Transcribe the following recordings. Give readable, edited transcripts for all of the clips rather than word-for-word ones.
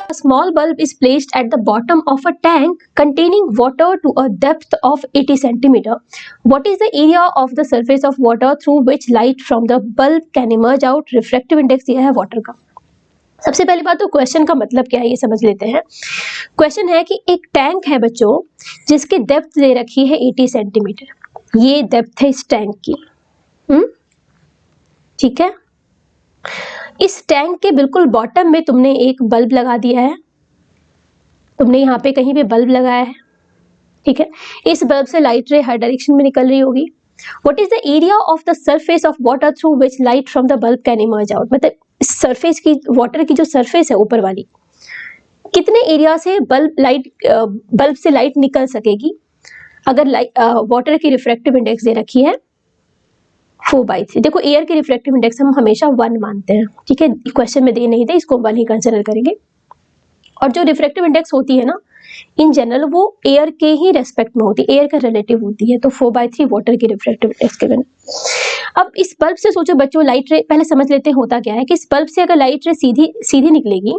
A small bulb is placed at the bottom of a tank containing water to a depth of 80 centimeter. What is the area of the surface of water through which light from the bulb can emerge out? Refractive index यह है water का। सबसे पहली बात तो question का मतलब क्या है ये समझ लेते हैं। क्वेश्चन है कि एक टैंक है बच्चों जिसकी डेप्थ दे रखी है 80 सेंटीमीटर। ये डेप्थ है इस टैंक की। ठीक है, इस टैंक के बिल्कुल बॉटम में तुमने एक बल्ब लगा दिया है, तुमने यहाँ पे कहीं पे बल्ब लगाया है। ठीक है, इस बल्ब से लाइट रे हर डायरेक्शन में निकल रही होगी। What is the area of the surface of water through which light from the bulb can emerge out? मतलब सरफेस की, वाटर की जो सरफेस है ऊपर वाली, कितने एरिया से बल्ब से लाइट निकल सकेगी अगर वाटर की रिफ्रैक्टिव इंडेक्स दे रखी है 4/3। देखो एयर की रिफ्रैक्टिव इंडेक्स हम हमेशा 1 मानते हैं। ठीक है, क्वेश्चन में दे नहीं थे, इसको 1 ही कंसिडर करेंगे। और जो रिफ्रैक्टिव इंडेक्स होती है ना इन जनरल वो एयर के ही रेस्पेक्ट में होती है, एयर का रिलेटिव होती है। तो 4/3 वाटर की रिफ्रैक्टिव इंडेक्स के बिना। अब इस बल्ब से सोचो बच्चों, लाइट रे पहले समझ लेते हैं होता क्या है कि इस बल्ब से अगर लाइट रे सीधी निकलेगी,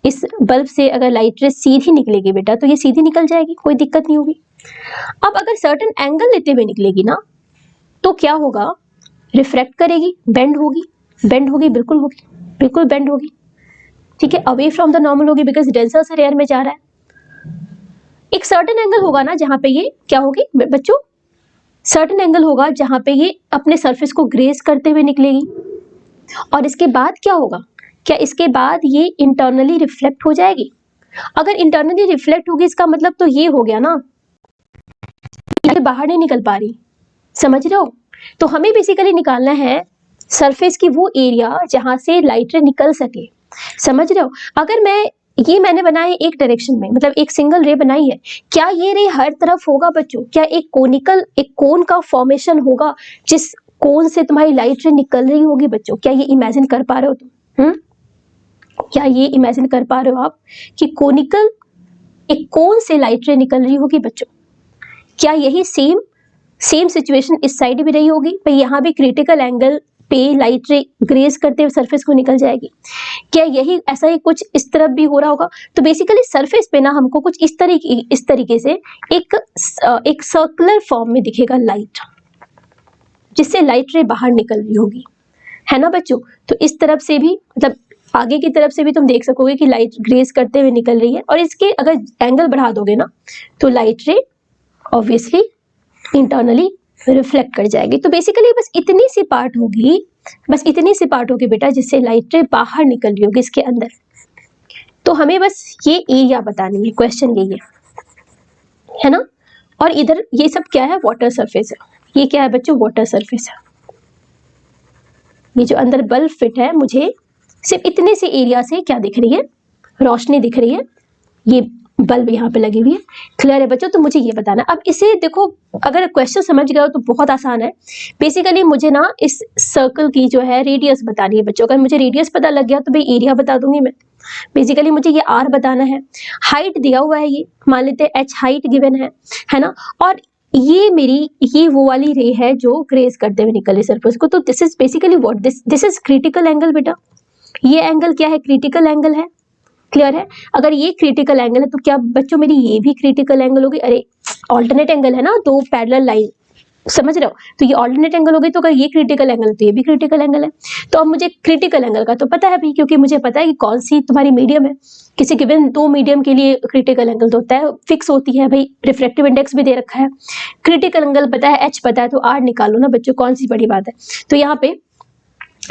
इस बल्ब से अगर लाइट रे सीधी निकलेगी बेटा तो ये सीधी निकल जाएगी, कोई दिक्कत नहीं होगी। अब अगर सर्टेन एंगल लेते हुए निकलेगी ना तो क्या होगा, रिफ्रैक्ट करेगी, बेंड होगी, बिल्कुल बेंड होगी। ठीक है, अवे फ्रॉम द नॉर्मल होगी बिकॉज डेंसर से रेयर में जा रहा है। एक सर्टेन एंगल होगा ना जहां पे ये क्या होगी बच्चों, सर्टेन एंगल होगा जहां पे ये अपने सरफेस को ग्रेस करते हुए निकलेगी। और इसके बाद क्या होगा, क्या इसके बाद ये इंटरनली रिफ्लेक्ट हो जाएगी? अगर इंटरनली रिफ्लेक्ट होगी इसका मतलब तो ये हो गया ना, ये बाहर नहीं निकल पा रही, समझ रहे हो? तो हमें बेसिकली निकालना है सरफेस की वो एरिया जहां से लाइट रे निकल सके, समझ रहे हो? अगर मैंने बनाया एक डायरेक्शन में, मतलब एक सिंगल रे बनाई है, क्या ये रे हर तरफ होगा बच्चों? क्या एक कोन का फॉर्मेशन होगा जिस कोन से तुम्हारी लाइट रे निकल रही होगी बच्चों? क्या ये इमेजिन कर पा रहे हो तुम? क्या ये इमेजिन कर पा रहे हो आप कि एक कोन से लाइट रे निकल रही होगी बच्चों? क्या यही सेम सिचुएशन इस साइड भी रही होगी? भाई यहाँ भी क्रिटिकल एंगल पे लाइट रे ग्रेज करते हुए सरफेस को निकल जाएगी। क्या यही ऐसा ही कुछ इस तरफ भी हो रहा होगा? तो बेसिकली सरफेस पे ना हमको कुछ इस तरीके से एक सर्कुलर फॉर्म में दिखेगा लाइट, जिससे लाइट रे बाहर निकल रही होगी, है ना बच्चों? तो इस तरफ से भी, मतलब आगे की तरफ से भी तुम देख सकोगे कि लाइट ग्रेज करते हुए निकल रही है। और इसके अगर एंगल बढ़ा दोगे ना तो लाइट रे ऑब्वियसली इंटरनली रिफ्लेक्ट कर जाएगी। तो बेसिकली बस इतनी सी पार्ट होगी बेटा जिससे लाइट रे बाहर निकल रही होगी इसके अंदर। तो हमें बस ये एरिया बतानी है, क्वेश्चन यही है ना? और इधर ये सब क्या है, वाटर सरफेस है। ये क्या है बच्चों, वाटर सरफेस है। ये जो अंदर बल्ब फिट है, मुझे सिर्फ इतने से एरिया से क्या दिख रही है, रोशनी दिख रही है। ये बल्ब यहाँ पे लगी हुई है। क्लियर है बच्चों? तो मुझे ये बताना। अब इसे देखो, अगर क्वेश्चन समझ गए हो तो बहुत आसान है। बेसिकली मुझे ना इस सर्कल की जो है रेडियस बतानी है बच्चों। अगर मुझे रेडियस पता लग गया तो भाई एरिया बता दूंगी मैं। बेसिकली मुझे ये आर बताना है, हाइट दिया हुआ है, ये मान लेते हैं एच हाइट गिवन है ना? और ये वो वाली रे है जो ग्रेज करते हुए निकले सरफेस को। तो this is basically what, this is critical angle बेटा। ये एंगल क्या है, क्रिटिकल एंगल है। क्लियर है? अगर ये क्रिटिकल एंगल है तो क्या बच्चों मेरी ये भी क्रिटिकल एंगल होगी? अरे ऑल्टरनेट एंगल है ना, दो पैरेलल लाइन, समझ रहे हो? तो ये ऑल्टरनेट एंगल हो गई। तो अगर ये क्रिटिकल एंगल है तो ये भी क्रिटिकल एंगल है। तो अब मुझे क्रिटिकल एंगल का तो पता है भाई, क्योंकि मुझे पता है कि कौन सी तुम्हारी मीडियम है। किसी गिवन दो मीडियम के लिए क्रिटिकल एंगल तो होता है, फिक्स होती है भाई। रिफ्रैक्टिव इंडेक्स भी दे रखा है, क्रिटिकल एंगल पता है, एच पता है, तो आर निकालो ना बच्चों, कौन सी बड़ी बात है। तो यहाँ पे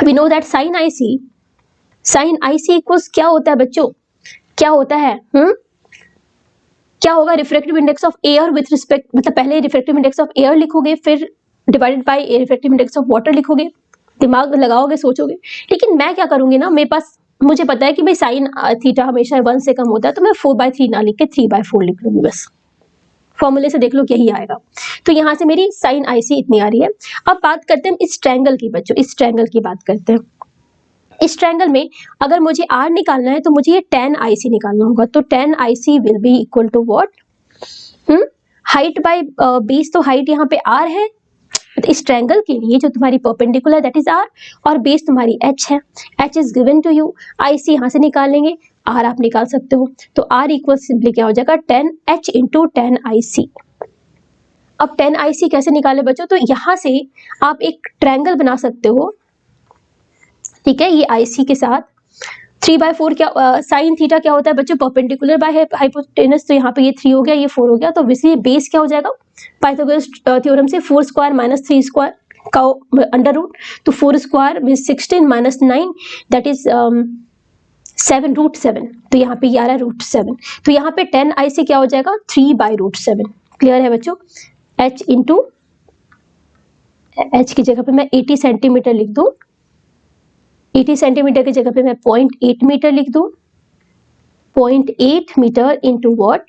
we know that sine I C equals क्या होता है बच्चों, क्या होता है? क्या होगा, refractive index of air with respect, मतलब पहले रिफ्रैक्टिव इंडेक्स ऑफ एयर लिखोगे, फिर divided by refractive index of water लिखोगे, दिमाग लगाओगे, सोचोगे। लेकिन मैं क्या करूंगी ना, मेरे पास, मुझे पता है कि भाई साइन थीटा हमेशा 1 से कम होता है, तो मैं 4/3 ना लिख के 3/4 लिख लूंगी बस। फॉर्मूले से देख लो यही आएगा। तो यहाँ से मेरी साइन आई सी इतनी आ रही है। अब बात करते हैं इस ट्रायंगल की बच्चों, इस ट्रायंगल की बात करते हैं। इस ट्रायंगल में अगर मुझे आर निकालना है तो मुझे ये tan IC निकालना होगा। तो tan IC will be equal to what, height by base. तो हाइट यहाँ पे आर है, तो इस ट्रायंगल के लिए जो तुम्हारी परपेंडिकुलर दैट इज आर, और बेस तुम्हारी एच है। H is given to you, IC यहाँ से निकालेंगे, आर आप निकाल सकते हो। तो आर इक्वल सिंपली क्या हो जाएगा 10H इंटू 10IC। अब 10IC कैसे निकाले बच्चों, तो यहां से आप एक ट्रायंगल बना सकते हो, ठीक है, ये IC के साथ 3/4 क्या साइन थीटा क्या होता है बच्चों, परपेंडिकुलर बाय हाइपोटेनस, तो यहाँ पे ये 3 हो गया, ये 4 हो गया, तो ऑब्वियसली बेस क्या हो जाएगा पाइथागोरस थ्योरम से 4 स्क्वायर माइनस 3 स्क्वायर का अंडर रूट, तो 4 square mean 16 minus 9 that is 7 √7, तो यहाँ पे ये आ रहा है √7, तो यहाँ पे 10IC क्या हो जाएगा 3/√7। क्लियर है बच्चों। H इंटू H की जगह पे मैं 80 सेंटीमीटर लिख दूं, 80 सेंटीमीटर की जगह पे मैं 0.8 मीटर लिख दूं, 0.8 मीटर इंटू वॉट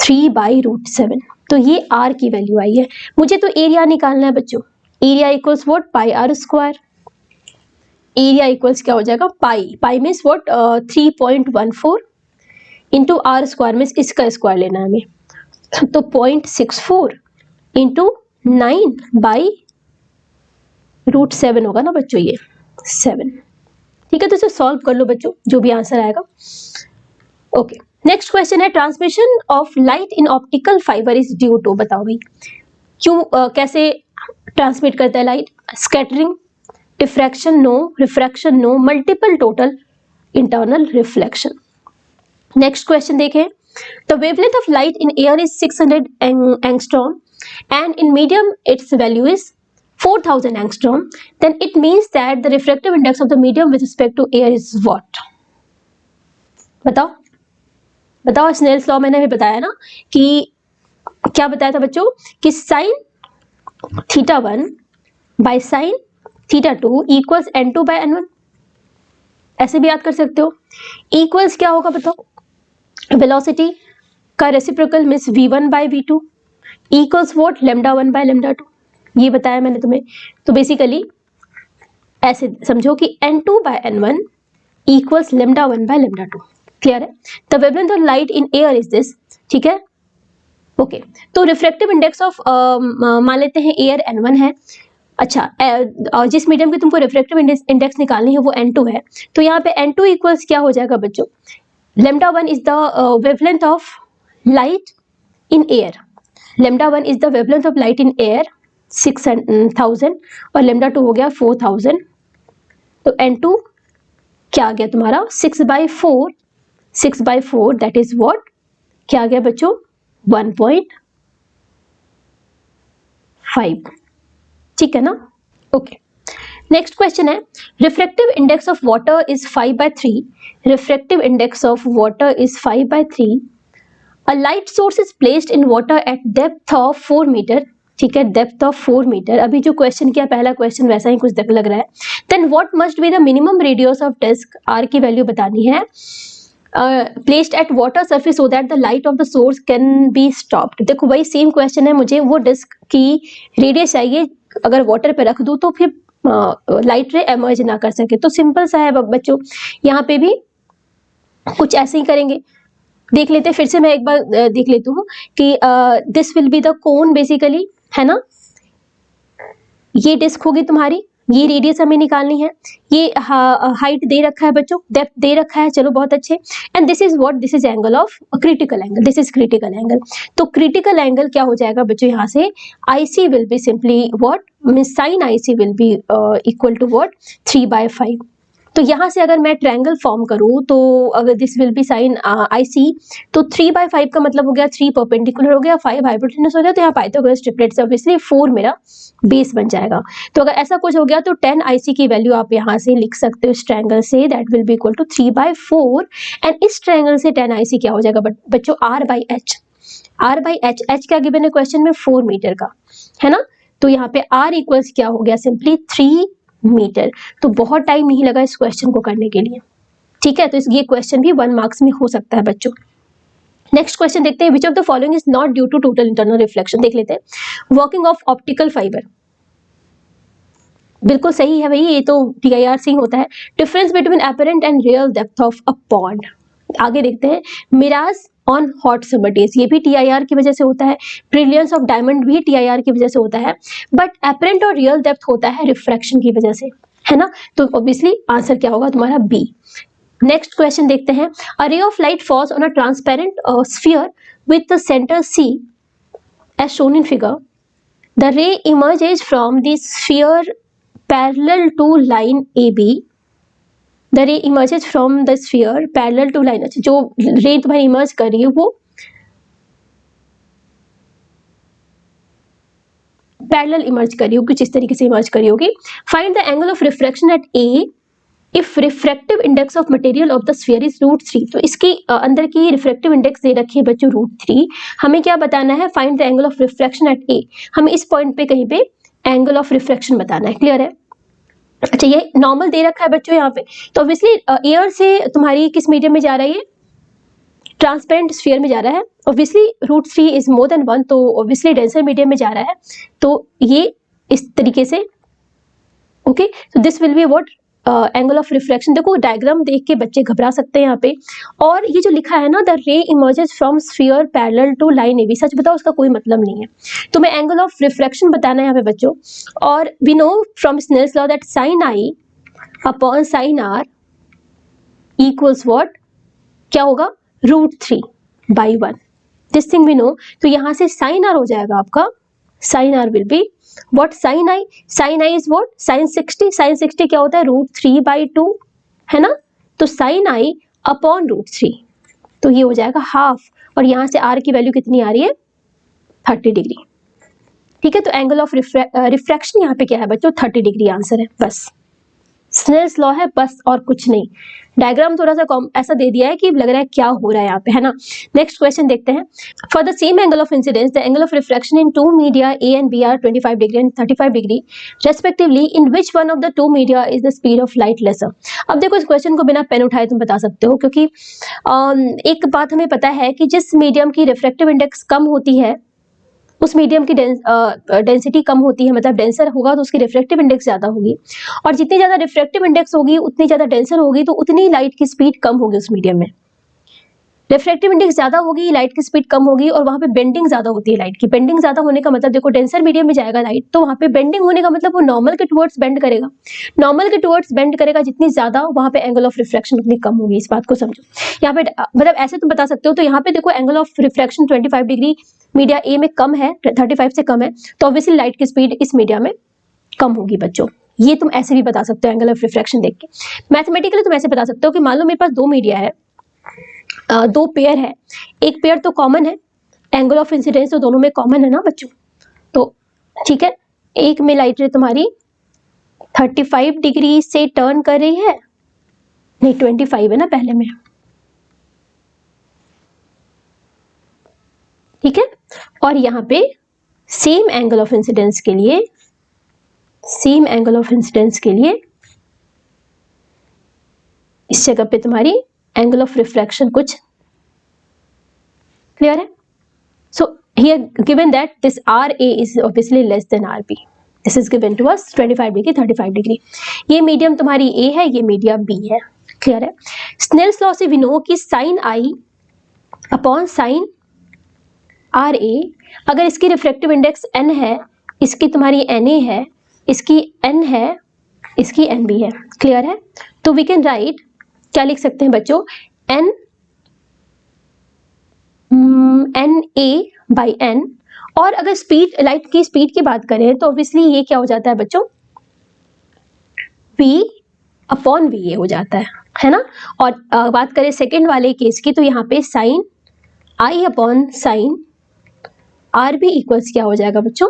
3/√7, तो ये R की वैल्यू आई है। मुझे तो एरिया निकालना है बच्चों, area equals what πr², area equals क्या हो जाएगा पाई means what 3.14 into r² means इसका स्क्वायर लेना है हमें, तो 0.64 इंटू 9/√7 होगा ना बच्चों, ये 7, ठीक है, तो इसे सॉल्व कर लो बच्चों, जो भी आंसर आएगा। ओके, नेक्स्ट क्वेश्चन है transmission of light in optical fiber is due to, बताओ भाई क्यों कैसे ट्रांसमिट करता है light, scattering, diffraction no, refraction no, multiple total internal reflection. Next question देखें, the wavelength of light in air is 600 angstrom and in medium its value is 4000 angstrom, then it means that the refractive index of the medium with respect to air is what? बताओ बताओ, Snell's law मैंने भी बताया ना कि क्या बताया था बच्चों कि sin θ1 by sin θ2 equals n2/n1, ऐसे भी याद कर सकते हो। इक्वल्स क्या होगा बताओ, वेलोसिटी का reciprocal means v1/v2 equals what λ1 by λ2, ये बताया मैंने तुम्हें। तो बेसिकली ऐसे समझो कि n2/n1 इक्वल्स λ1 by λ2। क्लियर है। The wavelength of light in air is this, ठीक है, ओके। तो रिफ्रैक्टिव इंडेक्स ऑफ मान लेते हैं एयर n1 है, अच्छा जिस मीडियम की तुमको रिफ्रैक्टिव इंडेक्स निकालनी है वो n2 है, तो यहाँ पे n2 इक्वल्स क्या हो जाएगा बच्चों, λ1 is the wavelength of light in air, λ1 is the wavelength of light in air 6000 और λ2 हो गया 4000, तो n2 क्या आ गया तुम्हारा 6/4 दैट इज व्हाट, क्या आ गया बच्चों 1.5, ठीक है ना। ओके, नेक्स्ट क्वेश्चन है refractive index of water is 5/3, refractive index of water is 5/3, A light source is placed in water at depth of 4 metre, ठीक है, डेप्थ ऑफ 4 मीटर। अभी जो क्वेश्चन किया पहला क्वेश्चन वैसा ही कुछ लग रहा है। Then what must be the minimum radius of disc, R की वैल्यू बतानी है, placed at water surface so that the light of the source can be stopped. देखो वही सेम क्वेश्चन है, मुझे वो डिस्क की रेडियस चाहिए, अगर वाटर पे रख दूं तो फिर लाइट रे एमर्ज ना कर सके, तो सिंपल सा है बच्चों, यहाँ पे भी कुछ ऐसे ही करेंगे। देख लेते हैं फिर से, मैं एक बार देख लेती हूँ कि this will be the cone basically, है ना, ये डिस्क होगी तुम्हारी, ये रेडियस हमें निकालनी है, ये हाइट दे रखा है बच्चों, डेप्थ दे रखा है, चलो बहुत अच्छे, and this is what, this is angle of critical angle, this is critical angle. तो क्रिटिकल एंगल क्या हो जाएगा बच्चों, यहाँ से IC will be simply what means sin IC will be equal to what 3/5। तो यहाँ से अगर मैं ट्रायंगल फॉर्म करूँ तो अगर this will be sine IC, तो 3/5 का मतलब हो गया 3 परपेंडिकुलर हो गया, 5 हाइपोटेनस हो गया, तो यहाँ पाइथागोरस ट्रिपलेट से ऑब्वियसली 4 मेरा बेस बन जाएगा। तो अगर ऐसा कुछ हो गया तो 10IC की वैल्यू आप यहाँ से लिख सकते हो इस ट्रायंगल से, that will be equal to 3/4, and इस ट्रायंगल से 10IC क्या हो जाएगा बच्चों R/H, R/H, H क्या गिवन है क्वेश्चन में 4 मीटर का, है ना, तो यहाँ पे R इक्वल्स क्या हो गया सिंपली 3 मीटर। तो बहुत टाइम नहीं लगा इस क्वेश्चन को करने के लिए, ठीक है, तो ये क्वेश्चन भी 1 मार्क्स में हो सकता है बच्चों। नेक्स्ट क्वेश्चन देखते हैं, which of the following is not due to total internal reflection, देख लेते हैं। वर्किंग ऑफ ऑप्टिकल फाइबर, बिल्कुल सही है भाई, ये तो TIR से ही होता है। Difference between apparent and real depth of a pond, आगे देखते हैं। Mirage on hot summer days, ये भी TIR की वजह से होता है। ब्रिलियंस ऑफ डायमंड भी TIR की वजह से होता है, बट अपरेंट और रियल डेप्थ होता है रिफ्रैक्शन की वजह से, है ना, तो ऑब्वियसली आंसर क्या होगा तुम्हारा B। नेक्स्ट क्वेश्चन देखते हैं, a ray of light falls on a transparent sphere with the centre C as shown in figure. The ray emerges from the sphere parallel to line AB. The ray emerges from the sphere parallel to line, जो रे तुम्हारी emerge कर रही है वो parallel emerge कर रही होगी, कुछ इस तरीके से इमर्ज कर रही होगी. Find the angle of refraction at A if refractive index of material of the sphere is √3. तो इसकी अंदर की रिफ्रैक्टिव इंडेक्स दे रखी है बच्चों √3. हमें क्या बताना है, find the angle of refraction at A. हमें इस पॉइंट पे कहीं पे एंगल ऑफ रिफ्रैक्शन बताना है. क्लियर है? अच्छा, ये नॉर्मल दे रखा है बच्चों यहाँ पे, तो ऑब्वियसली एयर से तुम्हारी किस मीडियम में जा रही है, ट्रांसपेरेंट स्फीयर में जा रहा है. ऑब्वियसली √3 इज मोर देन 1, तो ऑब्वियसली डेंसर मीडियम में जा रहा है. तो ये इस तरीके से, ओके, तो this will be what angle of refraction. देखो डायग्राम देख के बच्चे घबरा सकते हैं यहाँ पे. और ये जो लिखा है ना, the ray emerges from sphere parallel to line AB, सच बताओ उसका कोई मतलब नहीं है. तो मैं एंगल ऑफ रिफ्रैक्शन बताना है यहाँ पे बच्चों. और we know from Snell's law that sine I upon sine R equals what, क्या होगा, √3/1. This thing we know. तो यहाँ से साइन R हो जाएगा आपका, sine R will be what sin I, sin I is what, sin 60. sin 60 क्या होता है, √3/2 है ना. तो sin I अपॉन √3, तो ये हो जाएगा हाफ. और यहाँ से R की वैल्यू कितनी आ रही है, 30 डिग्री. ठीक है, तो एंगल ऑफ रिफ्रैक्शन यहाँ पे क्या है बच्चों, 30 डिग्री आंसर है. बस स्नेल्स लॉ है बस, और कुछ नहीं. डायग्राम थोड़ा सा ऐसा दे दिया है कि लग रहा है क्या हो रहा है यहाँ पे, है ना. नेक्स्ट क्वेश्चन देखते हैं. For the same angle of incidence the angle of refraction in two media A and B are 25 degree and 35 degree respectively. In which one of the two media is the speed of light lesser. अब देखो इस question को बिना pen उठाए तुम बता सकते हो, क्योंकि एक बात हमें पता है कि जिस मीडियम की रिफ्रैक्टिव इंडेक्स कम होती है उस मीडियम की डेंसिटी कम होती है, मतलब डेंसर होगा तो उसकी रिफ्रैक्टिव इंडेक्स ज्यादा होगी. और जितनी ज्यादा रिफ्रैक्टिव इंडेक्स होगी उतनी ज्यादा डेंसर होगी, तो उतनी लाइट की स्पीड कम होगी उस मीडियम में. रिफ्रैक्टिव इंडेक्स ज्यादा होगी, लाइट की स्पीड कम होगी, और वहां पे बेंडिंग ज्यादा होती है लाइट की. बेंडिंग ज्यादा होने का मतलब देखो डेंसर मीडियम में जाएगा लाइट, तो वहां पे बेंडिंग होने का मतलब वो नॉर्मल के टुवर्ड्स बेंड करेगा. नॉर्मल के टुवर्ड्स बेंड करेगा जितनी ज्यादा, वहां पे एंगल ऑफ रिफ्रैक्शन उतनी कम होगी. इस बात को समझो. यहाँ पे मतलब ऐसे तुम बता सकते हो. तो यहाँ पे देखो angle of refraction 25 degree media A में कम है, 35 से कम है, तो ऑब्वियसली लाइट की स्पीड इस मीडिया में कम होगी बच्चों. ये तुम ऐसे भी बता सकते हो एंगल ऑफ रिफ्रैक्शन देख के. मैथमेटिकली तुम ऐसे बता सकते हो कि मान लो मेरे पास दो मीडिया है, दो पेयर है. एक पेयर तो कॉमन है, एंगल ऑफ इंसिडेंस तो दोनों में कॉमन है ना बच्चों. तो ठीक है, एक में लाइट रे तुम्हारी 35 डिग्री से टर्न कर रही है, नहीं 25 है ना पहले में, ठीक है. और यहाँ पे सेम एंगल ऑफ इंसिडेंस के लिए, सेम एंगल ऑफ इंसिडेंस के लिए इस जगह पे तुम्हारी एंगल ऑफ रिफ्रैक्शन कुछ. क्लियर है? So here given that this RA is obviously less than RB. This is given to us 25 degree 35 degree. ये मीडियम तुम्हारी A है, ये मीडियम B है. क्लियर है? स्नेल्स लॉ से वी नो कि sine I upon sine RA, अगर इसकी रिफ्रैक्टिव इंडेक्स N है, इसकी तुम्हारी NA है, इसकी N है, इसकी NB है. क्लियर है? तो वी कैन राइट, क्या लिख सकते हैं बच्चों, NA/N. और अगर स्पीड, लाइट की स्पीड की बात करें तो ऑब्वियसली ये क्या हो जाता है बच्चों, V/VA हो जाता है ना. और बात करें सेकेंड वाले केस की, तो यहाँ पे sine I upon sine RB equals क्या हो जाएगा बच्चों,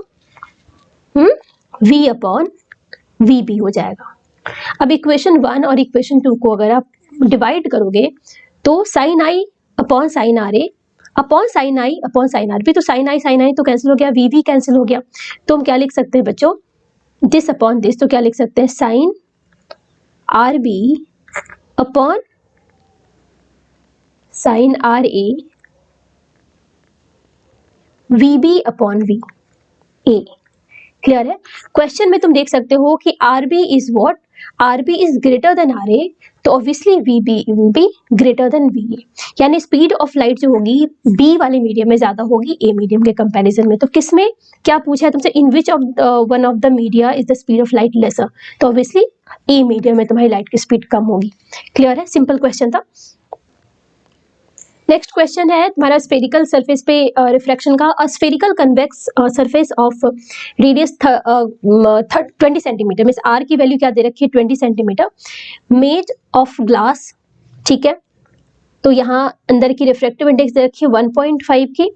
V/VB हो जाएगा. अब इक्वेशन 1 और इक्वेशन 2 को अगर आप डिवाइड करोगे तो sine I upon sine RA upon sine I upon sine RB, तो साइन I तो कैंसिल हो गया, VB कैंसिल हो गया. तो हम क्या लिख सकते हैं बच्चों, दिस अपॉन दिस, तो क्या लिख सकते हैं, sine RB upon sine RA VB अपॉन VA. क्लियर है? क्वेश्चन में तुम देख सकते हो कि RB is what, RB is greater than RA, तो obviously VB will be greater than VA, यानी स्पीड ऑफ लाइट जो होगी B वाले मीडियम में ज्यादा होगी A मीडियम के कंपैरिजन में। तो किसमें क्या पूछा है तुमसे, in which of one of the media is the speed of light lesser, तो ऑब्वियसली A मीडियम में तुम्हारी लाइट की स्पीड कम होगी। क्लियर है, सिंपल क्वेश्चन था। नेक्स्ट क्वेश्चन है तुम्हारा स्फेरिकल सरफेस पे रिफ्रैक्शन का। A spherical convex surface of radius 20 centimetre, means R की वैल्यू क्या दे रखी है 20 सेंटीमीटर, मेड ऑफ ग्लास, ठीक है। तो यहाँ अंदर की रिफ्रैक्टिव इंडेक्स दे रखी है 1.5 की,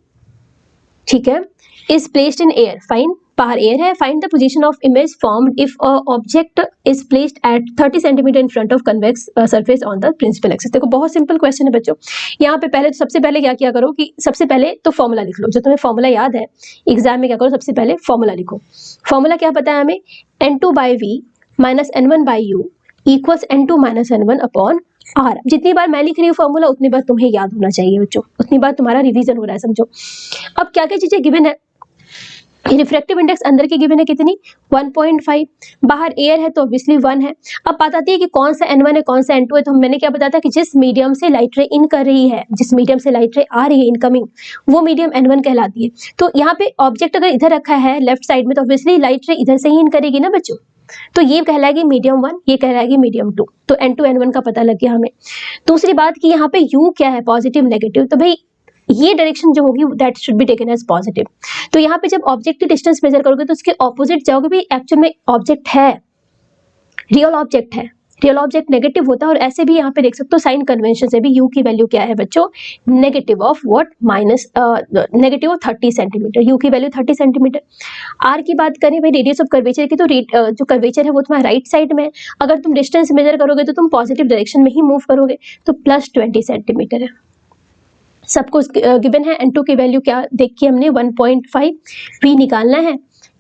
ठीक है। Is placed in air, fine, बाहर एयर है। Find the position of image formed if a object is placed at 30 centimetre in front of convex surface on the principal axis. देखो बहुत सिंपल क्वेश्चन है बच्चों। यहाँ पे पहले तो सबसे पहले क्या किया करो कि सबसे पहले तो फॉर्मूला लिख लो, जो तुम्हें फॉर्मूला याद है एग्जाम में क्या करो, सबसे पहले फॉर्मूला लिखो। फॉर्मूला क्या पता है हमें, n2/v minus n1/u equals n2 minus n1 upon r। जितनी बार मैं लिख रही हूँ फॉर्मूला उतनी बार तुम्हें याद होना चाहिए बच्चों, उतनी बार तुम्हारा रिवीजन हो रहा है, समझो। अब क्या क्या चीजें गिवन है, रिफ्रैक्टिव इंडेक्स अंदर की गिवन है कितनी 1.5, बाहर एयर है तो ऑब्वियसली 1 है। अब बात आती है कि कौन सा n1 है कौन सा n2 है, तो मैंने क्या बताया था कि जिस मीडियम से लाइट रे इन कर रही है, जिस मीडियम से लाइट रे आ रही है इनकमिंग, वो मीडियम n1 कहलाती है। तो यहाँ पे ऑब्जेक्ट अगर इधर रखा है लेफ्ट साइड में, तो ऑब्वियसली लाइट रे इधर से ही इन करेगी ना बच्चों, तो ये कहलाएगी मीडियम 1, ये कहलाएगी मीडियम 2। तो n2 n1 का पता लग गया हमें। दूसरी बात कि यहाँ पे u क्या है, पॉजिटिव नेगेटिव, तो भाई ये डायरेक्शन जो होगी that should be taken as positive. तो यहाँ पे जब ऑब्जेक्ट की डिस्टेंस मेजर करोगे तो उसके ऑपोजिट जाओगे, भाई एक्चुअल में ऑब्जेक्ट है, रियल ऑब्जेक्ट है, रियल ऑब्जेक्ट नेगेटिव होता है। और ऐसे भी यहाँ पे देख सकते हो साइन कन्वेंशन से भी यू की वैल्यू क्या है बच्चों, negative of what, minus negative of 30 centimetre, you की वैल्यू 30 सेंटीमीटर। आर की बात करें भाई रेडियस ऑफ कर्वेचर की, तो जो कर्वेचर है वो तुम्हारा राइट साइड में है, अगर तुम डिस्टेंस मेजर करोगे तो तुम पॉजिटिव डायरेक्शन में ही मूव करोगे, तो प्लस 20 सेंटीमीटर है। सब कुछ गिवन है। n2 की वैल्यू क्या देखी हमने 1.5, v निकालना है।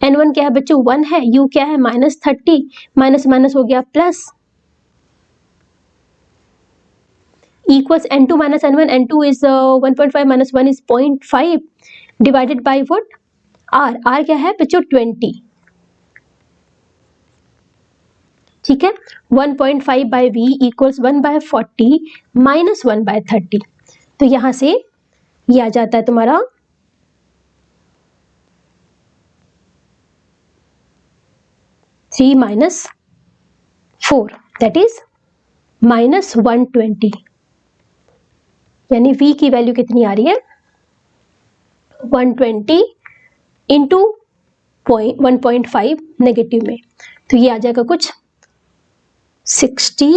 n1 क्या है बच्चों 1 है, u क्या है -30, माइनस माइनस हो गया plus, equals n2 minus n1, n2 is 1.5 minus 1 is 0.5 divided by what r, r क्या है बच्चों 20, ठीक है। 1.5 बाय v इक्वल्स 1/40 माइनस 1/30, तो यहां से ये आ जाता है तुम्हारा 3 माइनस 4 दैट इज -120, यानी v की वैल्यू कितनी आ रही है 120 इंटू 1.5 नेगेटिव में, तो ये आ जाएगा कुछ 60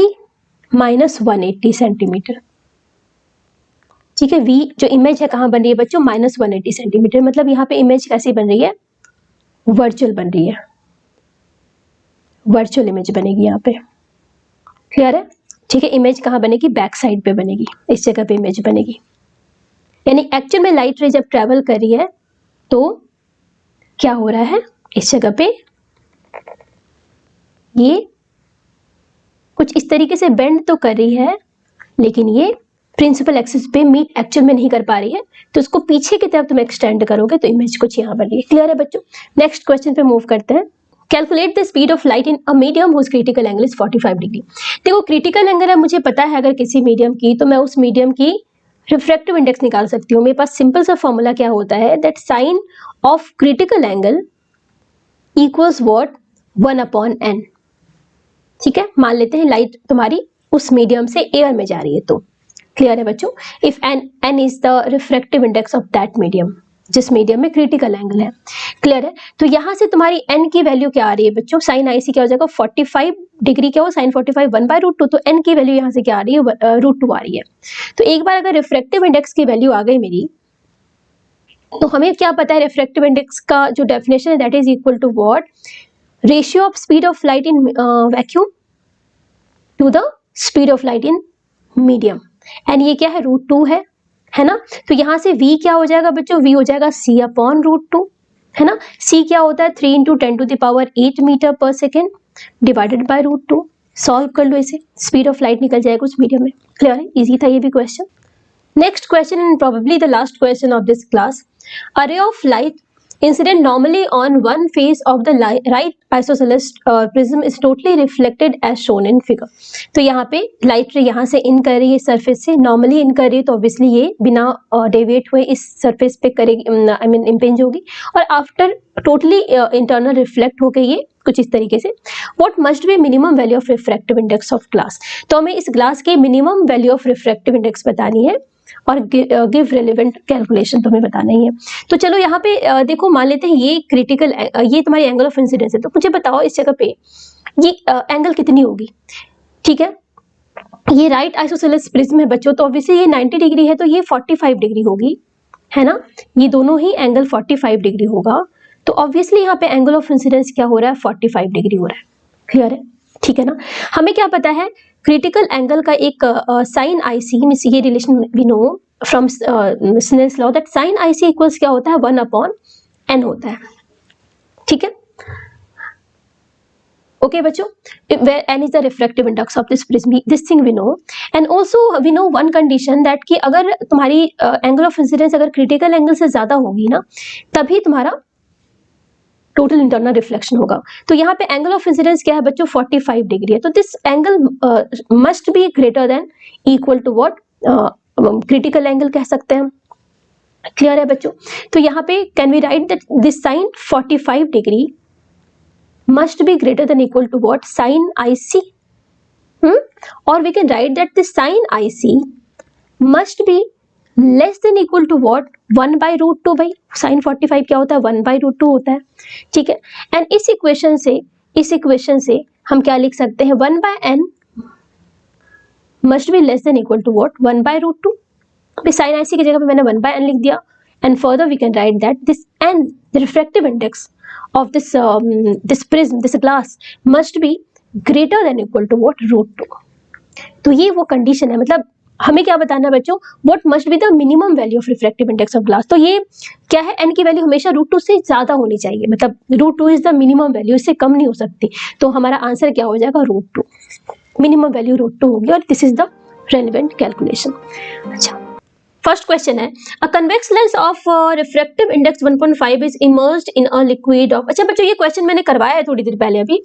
माइनस 180 सेंटीमीटर, ठीक है। v जो इमेज है कहाँ बन रही है बच्चों -180 सेंटीमीटर, मतलब यहाँ पे इमेज कैसी बन रही है, वर्चुअल बन रही है, वर्चुअल इमेज बनेगी यहाँ पे, क्लियर है, ठीक है। इमेज कहाँ बनेगी, बैक साइड पे बनेगी, इस जगह पे इमेज बनेगी, यानी एक्चुअल में लाइट रे जब ट्रेवल कर रही है तो क्या हो रहा है, इस जगह पे ये कुछ इस तरीके से बेंड तो कर रही है, लेकिन ये प्रिंसिपल एक्सिस पे मीट एक्चुअल में नहीं कर पा रही है, तो उसको पीछे की तरफ तुम एक्सटेंड करोगे तो इमेज कुछ यहाँ बन रही है। क्लियर है बच्चों। नेक्स्ट क्वेश्चन पे मूव करते हैं। Calculate the speed of light in a medium whose critical angle is 45 degree. देखो क्रिटिकल एंगल है मुझे पता है अगर किसी मीडियम की, तो मैं उस मीडियम की रिफ्रैक्टिव इंडेक्स निकाल सकती हूँ। मेरे पास सिंपल सा फॉर्मूला क्या होता है, that sine of critical angle equals what 1/n, ठीक है। मान लेते हैं लाइट तुम्हारी उस मीडियम से एयर में जा रही है, तो क्लियर है बच्चों, if n is the refractive index of that medium, जिस मीडियम में क्रिटिकल एंगल है, क्लियर है। तो यहां से तुम्हारी n की वैल्यू क्या आ रही है बच्चों, साइन IC क्या हो जाएगा 45 डिग्री, क्या हो साइन 45 1/√2, तो n की वैल्यू यहां से क्या आ रही है √2 आ रही है। तो एक बार अगर रिफ्रैक्टिव इंडेक्स की वैल्यू आ गई मेरी, तो हमें क्या पता है रिफ्रैक्टिव इंडेक्स का जो डेफिनेशन है that is equal to what, ratio of speed of light in vacuum to the speed of light in medium, and ये क्या है √2 है ना। तो यहां से v क्या हो जाएगा बच्चों, v हो जाएगा c/√2, है ना। c क्या होता है 3 × 10⁸ मीटर पर सेकेंड डिवाइडेड बाय √2। सॉल्व कर लो इसे, स्पीड ऑफ लाइट निकल जाएगा उस मीडियम में। क्लियर है, इजी था ये भी question. Next question and probably the last question of this class, a ray of light incident normally on one face of the right isosceles prism is totally reflected as shown in figure। तो यहाँ पे light रे यहाँ से इन कर रही है surface से, नॉर्मली इन कर रही है तो ऑब्वियसली ये बिना डेविएट हुए इस सरफेस पे करेगी, आई मीन इम्पेंज होगी, और आफ्टर टोटली इंटरनल रिफ्लेक्ट होके ये कुछ इस तरीके से। What must B minimum value of refractive index of glass, तो हमें इस ग्लास की minimum value of refractive index बतानी है और गिव रेलेवेंट कैलकुलेशन तुम्हें बताना ही है। तो चलो यहाँ पे देखो, मान लेते हैं ये क्रिटिकल, ये तुम्हारी एंगल ऑफ इंसिडेंस है, तो मुझे बताओ इस जगह पे ये एंगल कितनी होगी। ठीक है, ये राइट आइसोसेलेस प्रिज्म है बच्चों, तो ऑब्वियसली ये 90 डिग्री है तो ये 45 डिग्री होगी, है ना, ये दोनों ही एंगल 45 डिग्री होगा। तो ऑब्वियसली यहाँ पे एंगल ऑफ इंसिडेंस क्या हो रहा है, 45 डिग्री हो रहा है। क्लियर है, ठीक है ना। हमें क्या पता है, क्रिटिकल एंगल का एक साइन आईसी मींस ये relation we know from Snell's law that sine IC equals क्या होता है, 1/n होता है। ठीक है, ओके बच्चों, where n is the refractive index of this prism, this thing we know, and also we know one condition that कि अगर तुम्हारी एंगल ऑफ इंसिडेंस अगर क्रिटिकल एंगल से ज्यादा होगी ना, तभी तुम्हारा टोटल इंटरनल रिफ्लेक्शन होगा। तो यहाँ पे एंगल ऑफ इंसिडेंस क्या है बच्चों, 45 डिग्री है, तो this angle must be greater than equal to what, critical angle कह सकते हैं हम। क्लियर है बच्चों, तो यहाँ पे can we write that this sine 45 degree must be greater than equal to what, sin IC, or we can write that the sin IC must be less than equal to what, 1/√2 भाई sin 45 क्या होता है, 1/√2 होता है। ठीक है, and इस equation से हम क्या लिख सकते हैं, 1/n must be less than equal to what, 1/√2। sin IC की जगह पे मैंने 1/n लिख दिया, and further we can write that this n, the refractive index of this this prism, this glass must be greater than equal to what, √2। तो ये वो condition है, मतलब हमें क्या बताना है बच्चों, what must be the minimum value of refractive index of glass। तो ये क्या है, n की वैल्यू हमेशा √2 से ज्यादा होनी चाहिए, मतलब √2 इज द मिनिमम वैल्यू, इससे कम नहीं हो सकती। तो हमारा आंसर क्या हो जाएगा, √2, मिनिमम वैल्यू √2 होगी, और this is the relevant calculation. अच्छा, फर्स्ट क्वेश्चन है, अ convex lens of refractive index 1.5 is emerged in a liquid of. अच्छा बच्चों, ये क्वेश्चन मैंने करवाया है थोड़ी देर पहले अभी,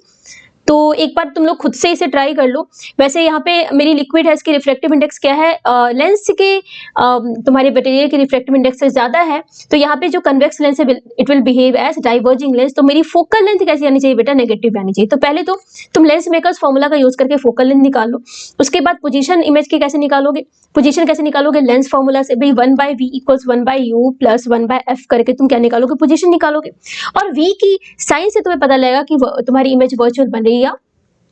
तो एक बार तुम लोग खुद से इसे ट्राई कर लो। वैसे यहाँ पे मेरी लिक्विड है, इसकी रिफ्रैक्टिव इंडेक्स क्या है, लेंस के तुम्हारे मटेरियल की रिफ्रैक्टिव इंडेक्स से ज्यादा है, तो यहाँ पे जो कन्वेक्स लेंस है it will behave as diverging lens. तो मेरी फोकल लेंथ कैसी आनी चाहिए बेटा, नेगेटिव आनी चाहिए। तो पहले तो तुम लेंस मेकर्स फॉर्मूला का यूज करके फोकल लेंथ निकाल लो, उसके बाद पोजीशन इमेज की कैसे निकालोगे, पोजीशन कैसे निकालोगे, लेंस फॉर्मूला से भाई 1/v = 1/u + 1/f करके तुम क्या निकालोगे, पोजीशन निकालोगे, और v की साइन से तुम्हें पता लगेगा कि तुम्हारी इमेज वर्चुअल बन रही है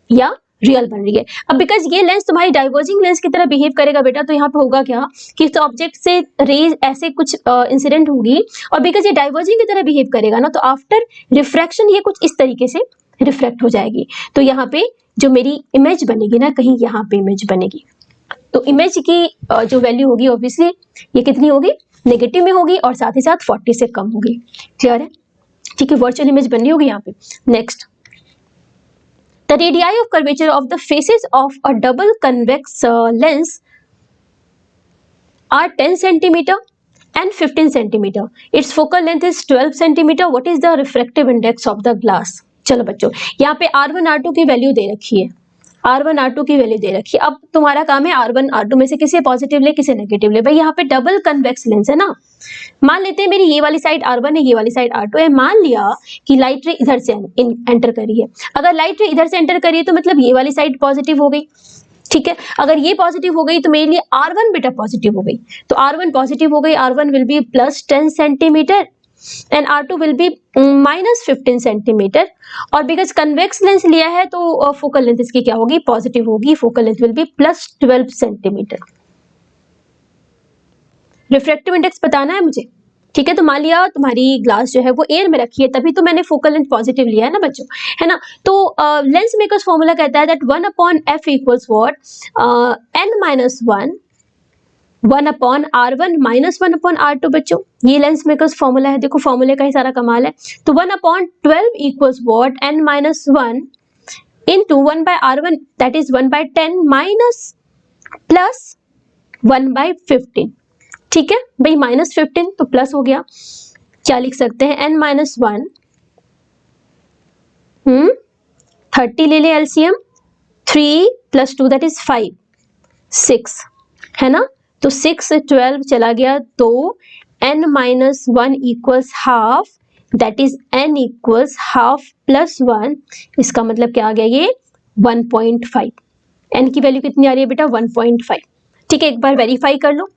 या रियल बन रही है। अब बिकॉज ये लेंस तुम्हारी डाइवर्जिंग लेंस की तरह बिहेव करेगा बेटा, तो यहाँ पे होगा क्या कि इस ऑब्जेक्ट से रेज ऐसे कुछ इंसिडेंट होगी, और बिकॉज ये डाइवर्जिंग की तरह बिहेव करेगा ना, तो आफ्टर रिफ्रैक्शन ये कुछ इस तरीके से रिफ्रैक्ट हो जाएगी। तो यहाँ पे जो मेरी इमेज बनेगी ना, कहीं यहाँ पे इमेज बनेगी, तो इमेज की जो वैल्यू होगी ऑब्वियसली ये कितनी होगी, नेगेटिव में होगी, और साथ ही साथ 40 से कम होगी। क्लियर है, ठीक है, वर्चुअल इमेज बन रही होगी यहाँ पे। Next, the radii of curvature of the faces of a double convex lens are 10 centimeter and 15 centimeter. Its focal length is 12 centimeter. What is the refractive index of the glass? चलो बच्चों, यहाँ पे R1 R2 की value दे रखी है, R1 R2 की value दे रखी है। अब तुम्हारा काम है R1 R2 में से किसे पॉजिटिव ले किसे नेगेटिव ले। भाई यहाँ पे डबल कन्वेक्स लेंस है ना, मान लेते हैं मेरी ये वाली साइड R1 है, ये वाली साइड R2 है। मान लिया कि लाइट रे इधर से एंटर करी है, अगर लाइट रे इधर से एंटर करी है तो मतलब ये वाली साइड पॉजिटिव हो गई। ठीक है, अगर ये पॉजिटिव हो गई तो मेरे लिए R1 बेटा पॉजिटिव हो गई, तो R1 पॉजिटिव हो गई, R1 will be +10 centimetre and R2 will be -15 centimetre. और बिकॉज कन्वेक्स लेंस लिया है तो फोकल लेंथ इसकी क्या होगी, पॉजिटिव होगी, focal length will be +12 centimetre. Refractive index बताना है मुझे, ठीक है। तो मान लिया तुम्हारी ग्लास जो है वो एयर में रखी है, तभी तो मैंने फोकल लेंथ पॉजिटिव लिया है ना बच्चों, है ना। तो लेंस मेकर्स फॉर्मूला कहता है that 1/f = what, n-1 1/R1 - 1/R2 बच्चों, ये लेंस मेकर्स फॉर्मूला है। देखो फॉर्मूले का ही सारा कमाल है। तो 1/12 = what, n-1 into 1/R1 that is 1/10 minus +1/15। ठीक है भाई, -15 तो प्लस हो गया, क्या लिख सकते हैं, n-1 30 ले ले एलसीएम, 3 + 2 दैट इज 5, 6 है ना, तो 6 12 चला गया, तो n-1 equals half, that is n equals half plus 1, इसका मतलब क्या आ गया, ये 1.5। n की वैल्यू कितनी आ रही है बेटा, 1.5। ठीक है, एक बार वेरीफाई कर लो।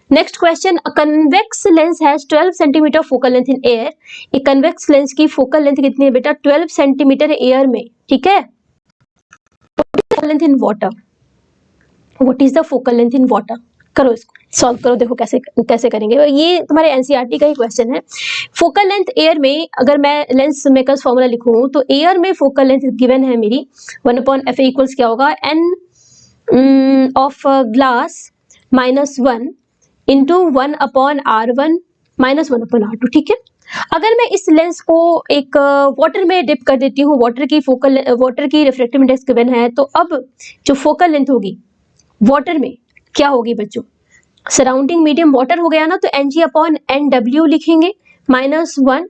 Next question, a convex lens has 12 centimetre focal length in air. एक कन्वेक्स लेंस की फोकल लेंथ कितनी है बेटा, 12 सेंटीमीटर एयर में। ठीक है, focal length in water, what is the focal length in water. करो इसको सॉल्व करो, देखो कैसे कैसे करेंगे। ये तुम्हारे एनसीईआरटी का ही क्वेश्चन है। फोकल लेंथ एयर में अगर मैं लेंस मेकर्स फॉर्मूला लिखूं तो एयर में फोकल लेंथ गिवन है मेरी 1/fa इक्वल्स क्या होगा, n of glass -1 into 1/r1 -1/r2। ठीक है, अगर मैं इस लेंस को एक वाटर में डिप कर देती हूँ, वाटर की रिफ्रैक्टिव इंडेक्स गिवन है, तो अब जो फोकल लेंथ होगी वाटर में क्या होगी बच्चों, सराउंडिंग मीडियम वाटर हो गया ना, तो Ng/Nw लिखेंगे, -1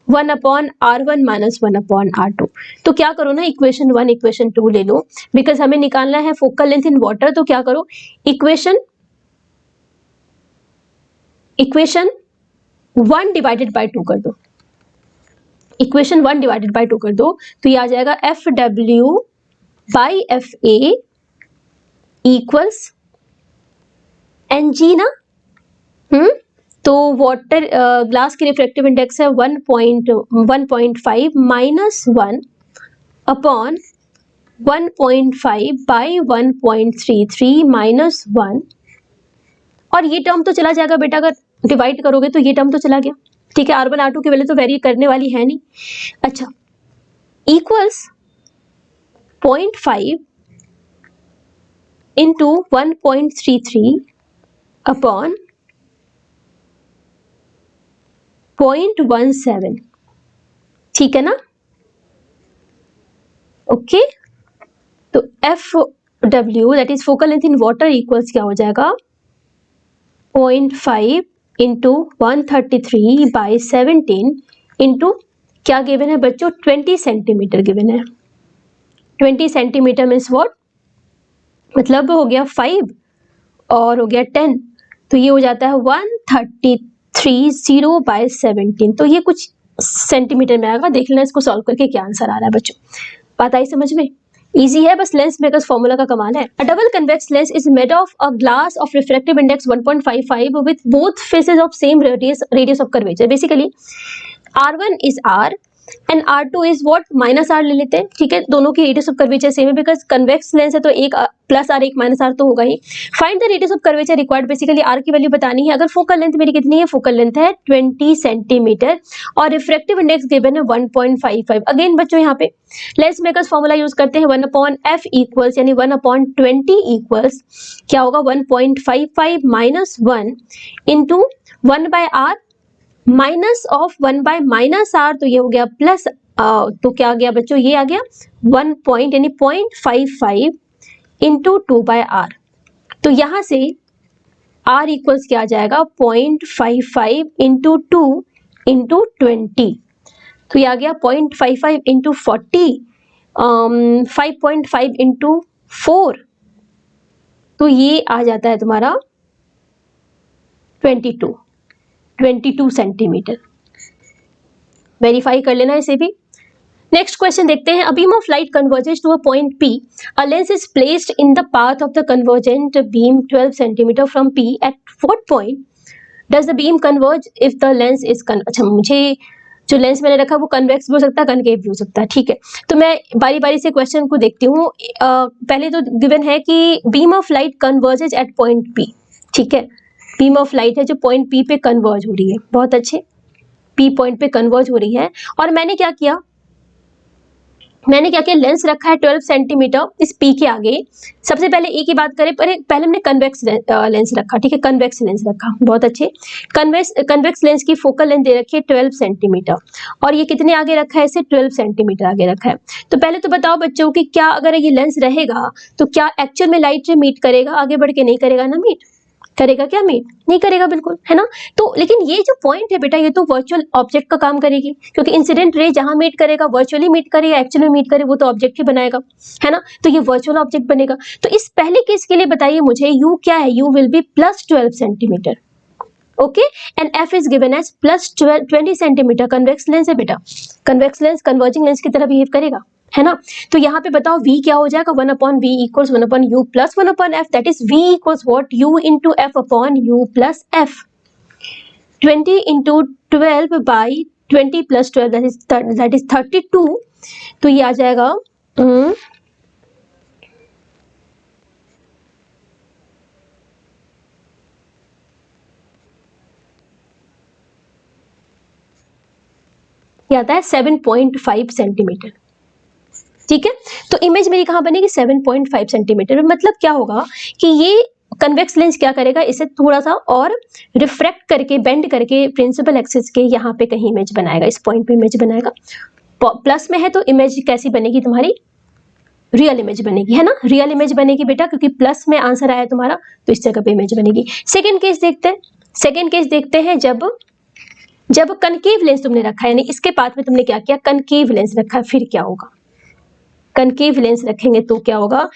1/r1 -1/r2। तो क्या करो ना, इक्वेशन 1 इक्वेशन 2 ले लो, बिकॉज हमें निकालना है फोकल लेंथ इन वाटर। तो क्या करो, इक्वेशन 1 डिवाइडेड बाय 2 कर दो, इक्वेशन 1 डिवाइडेड बाय 2 कर दो, तो ये आ जाएगा FW/FA इक्वल्स Ng ना, तो वाटर ग्लास की रिफ्रैक्टिव इंडेक्स है 1.5 -1 / 1.5 बाई 1.33 -1, और ये टर्म तो चला जाएगा बेटा, अगर डिवाइड करोगे तो ये टर्म तो चला गया। ठीक है, R1 R2 की वैल्यू तो वेरी करने वाली है नहीं। अच्छा, इक्वल्स 0.5 इंटू 1.33 अपॉन 0.17। ठीक है ना, ओके, तो FW that is focal length in water equals क्या हो जाएगा, 0.5 इंटू 133/17 इंटू क्या गिवन है बच्चों, 20 सेंटीमीटर गिवन है। 20 सेंटीमीटर मीन्स व्हाट, मतलब हो गया 5 और हो गया 10, तो ये हो जाता है 133/17। तो ये कुछ सेंटीमीटर में आएगा, देख लेना इसको सॉल्व करके क्या आंसर आ रहा है बच्चों। बात आई समझ में, इजी है, बस लेंस मेकर्स फॉर्मूला का कमाल है। A double convex lens is made of a glass of refractive index 1.55 with both faces of same radius of curvature. Basically R1 is R and R2 is what, -R ले लेते हैं। ठीक है, दोनों की रेडियस ऑफ कर्वेचर सेम है, because convex lens है तो एक +R एक -R तो होगा ही। Find the radius of curvature required, basically R की वैल्यू बतानी है। अगर फोकल लेंथ मेरी कितनी है, फोकल लेंथ है 20 सेंटीमीटर और रिफ्रैक्टिव इंडेक्स गिवन है 1.55। अगेन बच्चों यहाँ पे लेंस मेकर्स फॉर्मूला यूज करते हैं, 1/f इक्वल्स यानी 1/20 इक्वल्स क्या होगा, 1.55 -1 into 1/r minus of 1/-r, तो ये हो गया प्लस, तो क्या आ गया बच्चों, ये आ गया 1 पॉइंट यानी 0.55 इंटू 2/r। तो यहां से r इक्वल्स क्या आ जाएगा, 0.55 इंटू 2 इंटू 20, तो ये आ गया 0.55 इंटू 40, 5.5 इंटू 4, तो ये आ जाता है तुम्हारा 22 सेंटीमीटर। वेरीफाई कर लेना इसे भी। नेक्स्ट क्वेश्चन देखते हैं, a beam of light converges to a point P, a lens is placed in the path of the convergent beam 12 centimetre from P, at what point does the beam converge if the lens is अच्छा, मुझे जो lens मैंने रखा वो convex भी हो सकता है, कनकेव भी हो सकता है। ठीक है, तो मैं बारी बारी से क्वेश्चन को देखती हूँ। पहले तो गिवन है कि beam of light converges at point P। ठीक है, बीम ऑफ लाइट है जो पॉइंट P पे कन्वर्ज हो रही है, बहुत अच्छे, P पॉइंट पे कन्वर्ज हो रही है। और मैंने क्या किया, लेंस रखा है 12 सेंटीमीटर इस P के आगे। सबसे पहले ए की बात करें, पहले हमने कन्वेक्स लेंस रखा। ठीक है, कन्वेक्स लेंस रखा, बहुत अच्छे। कन्वेक्स लेंस की फोकल लेंथ दे रखी है 12 सेंटीमीटर, और ये कितने आगे रखा है, इसे 12 सेंटीमीटर आगे रखा है। तो पहले तो बताओ बच्चों कि क्या अगर ये लेंस रहेगा तो क्या एक्चुअल में लाइट से मीट करेगा, आगे बढ़ के नहीं करेगा ना मीट, करेगा क्या मीट? नहीं करेगा बिल्कुल, है ना। तो लेकिन ये जो पॉइंट है बेटा, ये तो वर्चुअल ऑब्जेक्ट का काम करेगी, क्योंकि इंसिडेंट रे जहां मीट करेगा, वर्चुअली मीट करे या एक्चुअली मीट करे, वो तो ऑब्जेक्ट ही बनाएगा, है ना। तो ये वर्चुअल ऑब्जेक्ट बनेगा। तो इस पहले केस के लिए बताइए मुझे, यू क्या है? U will be plus 12 centimetre, okay. And F is given as plus 20 centimetre. Convex lens है बेटा, कन्वेक्स लेंस कन्वर्जिंग लेंस की तरह बिहेव करेगा, है ना। तो यहाँ पे बताओ v क्या हो जाएगा? 1 upon v equals 1 upon u plus 1 upon f, that is v equals what? u into f upon u plus f। 20 into 12 by 20 plus 12 that is 32। तो ये आ जाएगा ये आता है 7.5 सेंटीमीटर, ठीक है। तो इमेज मेरी कहाँ बनेगी? 7.5 सेंटीमीटर। मतलब क्या होगा कि ये कन्वेक्स लेंस क्या करेगा, इसे थोड़ा सा और रिफ्रैक्ट करके, बेंड करके प्रिंसिपल एक्सिस के यहाँ पे कहीं इमेज बनाएगा, इस पॉइंट पे इमेज बनाएगा। प्लस में है तो इमेज कैसी बनेगी तुम्हारी? रियल इमेज बनेगी, है ना। रियल इमेज बनेगी बेटा, क्योंकि प्लस में आंसर आया तुम्हारा, तो इस जगह पे इमेज बनेगी। सेकेंड केस देखते हैं। सेकेंड केस देखते हैं, जब कनकेव लेंस तुमने रखा है, यानी इसके पास में तुमने क्या किया? कनकेव लेंस रखा है, फिर क्या होगा? कनकेव लेंस रखेंगे तो क्या होगा?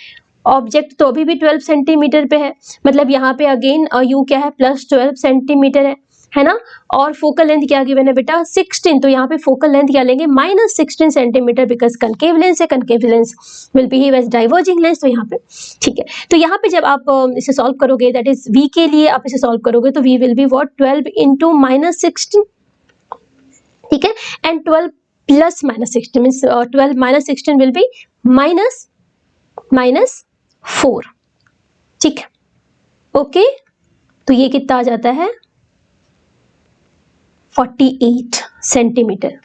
ऑब्जेक्ट तो अभी भी 12 सेंटीमीटर पे है, मतलब यहाँ पे अगेन यू क्या है? प्लस 12 सेंटीमीटर है ना। और फोकल लेंथ क्या गिवन है बेटा? 16। तो यहाँ पे फोकल लेंथ क्या लेंगे? Minus 16 centimetre, because concave lens है, concave lens will behave as diverging lens. तो यहाँ पे ठीक है। तो यहाँ पे जब आप इसे सॉल्व करोगे, दैट इज v के लिए आप इसे सॉल्व करोगे, तो v will be what? 12 into minus 16, ठीक है। And 12 plus minus 16 means 12 minus 16 will be minus 4, ठीक है, ओके। तो ये कितना आ जाता है? 48 सेंटीमीटर।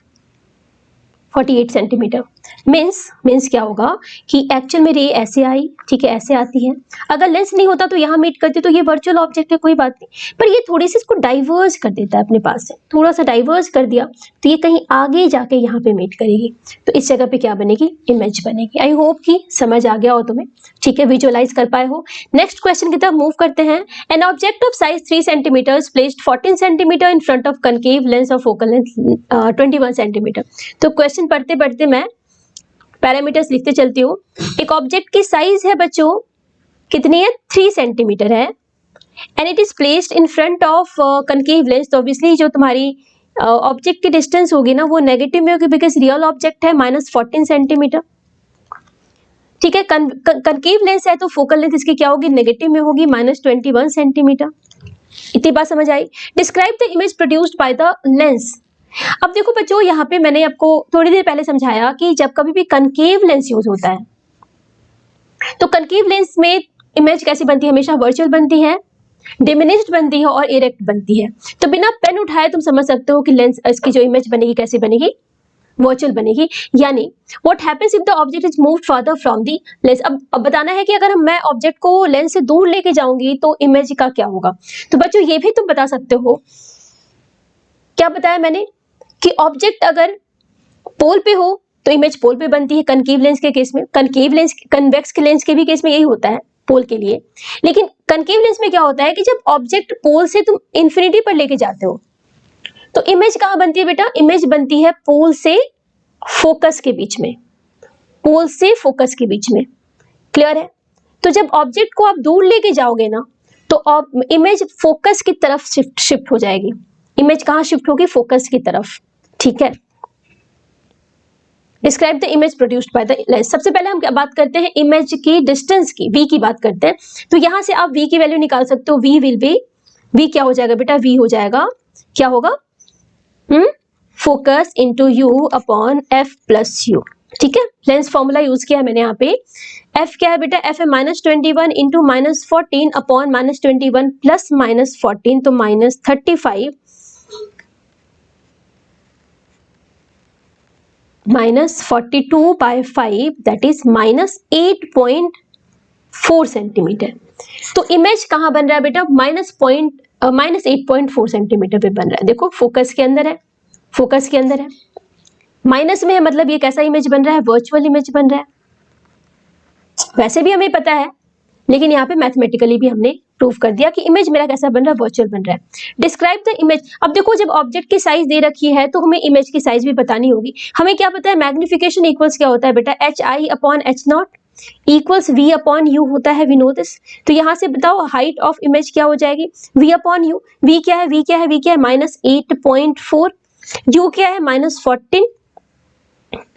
48 सेंटीमीटर मीन्स क्या होगा कि एक्चुअल में रे ऐसे आई, ठीक है, ऐसे आती है। अगर लेंस नहीं होता तो यहाँ मीट करती, तो ये वर्चुअल ऑब्जेक्ट है, कोई बात नहीं, पर ये थोड़ी सी इसको डाइवर्स कर देता है अपने पास से, थोड़ा सा डाइवर्स कर दिया, तो ये कहीं आगे जाके यहाँ पे मीट करेगी। तो इस जगह पे क्या बनेगी? इमेज बनेगी। आई होप कि समझ आ गया हो तुम्हें, ठीक है, विजुअलाइज कर पाए हो। नेक्स्ट क्वेश्चन की तरफ मूव करते हैं। An object of size 3 centimetre placed 14 centimetre in front of concave lens of focal length 21 centimetre. तो क्वेश्चन पढ़ते पढ़ते मैं पैरामीटर्स लिखते चलती हूँ। एक ऑब्जेक्ट की साइज है बच्चों, कितनी है? 3 सेंटीमीटर है, and it is placed in front of concave lens. तो ऑब्वियसली जो तुम्हारी ऑब्जेक्ट की डिस्टेंस होगी ना, वो नेगेटिव में होगी, बिकॉज रियल ऑब्जेक्ट है -14 सेंटीमीटर, ठीक है। कनकेव लेंस है तो फोकल लेंथ इसकी क्या होगी? नेगेटिव में होगी, -21 सेंटीमीटर। इतनी बात समझ आई। Describe the image produced by the lens. अब देखो बच्चों, यहाँ पे मैंने आपको थोड़ी देर पहले समझाया कि जब कभी भी कनकेव लेंस यूज होता है, तो कनकेव लेंस में इमेज कैसी बनती है? हमेशा वर्चुअल बनती है, डिमिनिश्ड बनती है और इरेक्ट बनती है। तो बिना पेन उठाए तुम समझ सकते हो कि लेंस इसकी जो इमेज बनेगी कैसी बनेगी? वर्चुअल बनेगी। यानी what happens if the object is moved further from the lens. अब बताना है कि अगर मैं ऑब्जेक्ट को लेंस से दूर लेके जाऊंगी तो इमेज का क्या होगा। तो बच्चों ये भी तुम बता सकते हो, क्या बताया मैंने कि ऑब्जेक्ट अगर पोल पे हो तो इमेज पोल पे बनती है, कनकेव लेंस के केस में। कनकेव लेंस, कन्वेक्स के लेंस के भी केस में यही होता है, पोल के लिए। लेकिन कनकेव लेंस में क्या होता है कि जब ऑब्जेक्ट पोल से तुम इंफिनिटी पर लेके जाते हो, तो इमेज कहां बनती है बेटा? इमेज बनती है पोल से फोकस के बीच में, पोल से फोकस के बीच में। क्लियर है? तो जब ऑब्जेक्ट को आप दूर लेके जाओगे ना, तो इमेज फोकस की तरफ शिफ्ट हो जाएगी। इमेज कहां शिफ्ट होगी? फोकस की तरफ, ठीक है। Describe the image produced by the lens. सबसे पहले हम क्या बात करते हैं? इमेज की डिस्टेंस की, v की बात करते हैं। तो यहां से आप v की वैल्यू निकाल सकते हो। v विल बी, v क्या हो जाएगा बेटा? v हो जाएगा, क्या होगा? Focus into you upon F plus you, ठीक है। लेंस फॉर्मूला यूज किया है मैंने यहाँ पे। f क्या है बेटा? f है -21 इंटू -14 अपॉन -21 प्लस -14, तो -35 -42 बाय 5 दैट इज -8.4 सेंटीमीटर। तो इमेज कहां बन रहा है बेटा? -8.4 सेंटीमीटर पे बन रहा है। देखो फोकस के अंदर है, फोकस के अंदर है, माइनस में है, मतलब ये कैसा इमेज बन रहा है? वर्चुअल इमेज बन रहा है। वैसे भी हमें पता है, लेकिन यहाँ पे मैथमेटिकली भी हमने प्रूव कर दिया कि इमेज मेरा कैसा बन रहा है, वर्चुअल बन रहा है। Describe the image. अब देखो जब ऑब्जेक्ट की साइज दे रखी है तो हमें इमेज की साइज भी बतानी होगी। हमें क्या पता है मैग्निफिकेशन इक्वल्स क्या होता है बेटा, HI/H0 इक्वल्स V/U होता है, वी नो दिस। तो यहाँ से बताओ हाइट ऑफ इमेज क्या हो जाएगी, V/U। V क्या है, V क्या है, V क्या है -8.4, U क्या है -14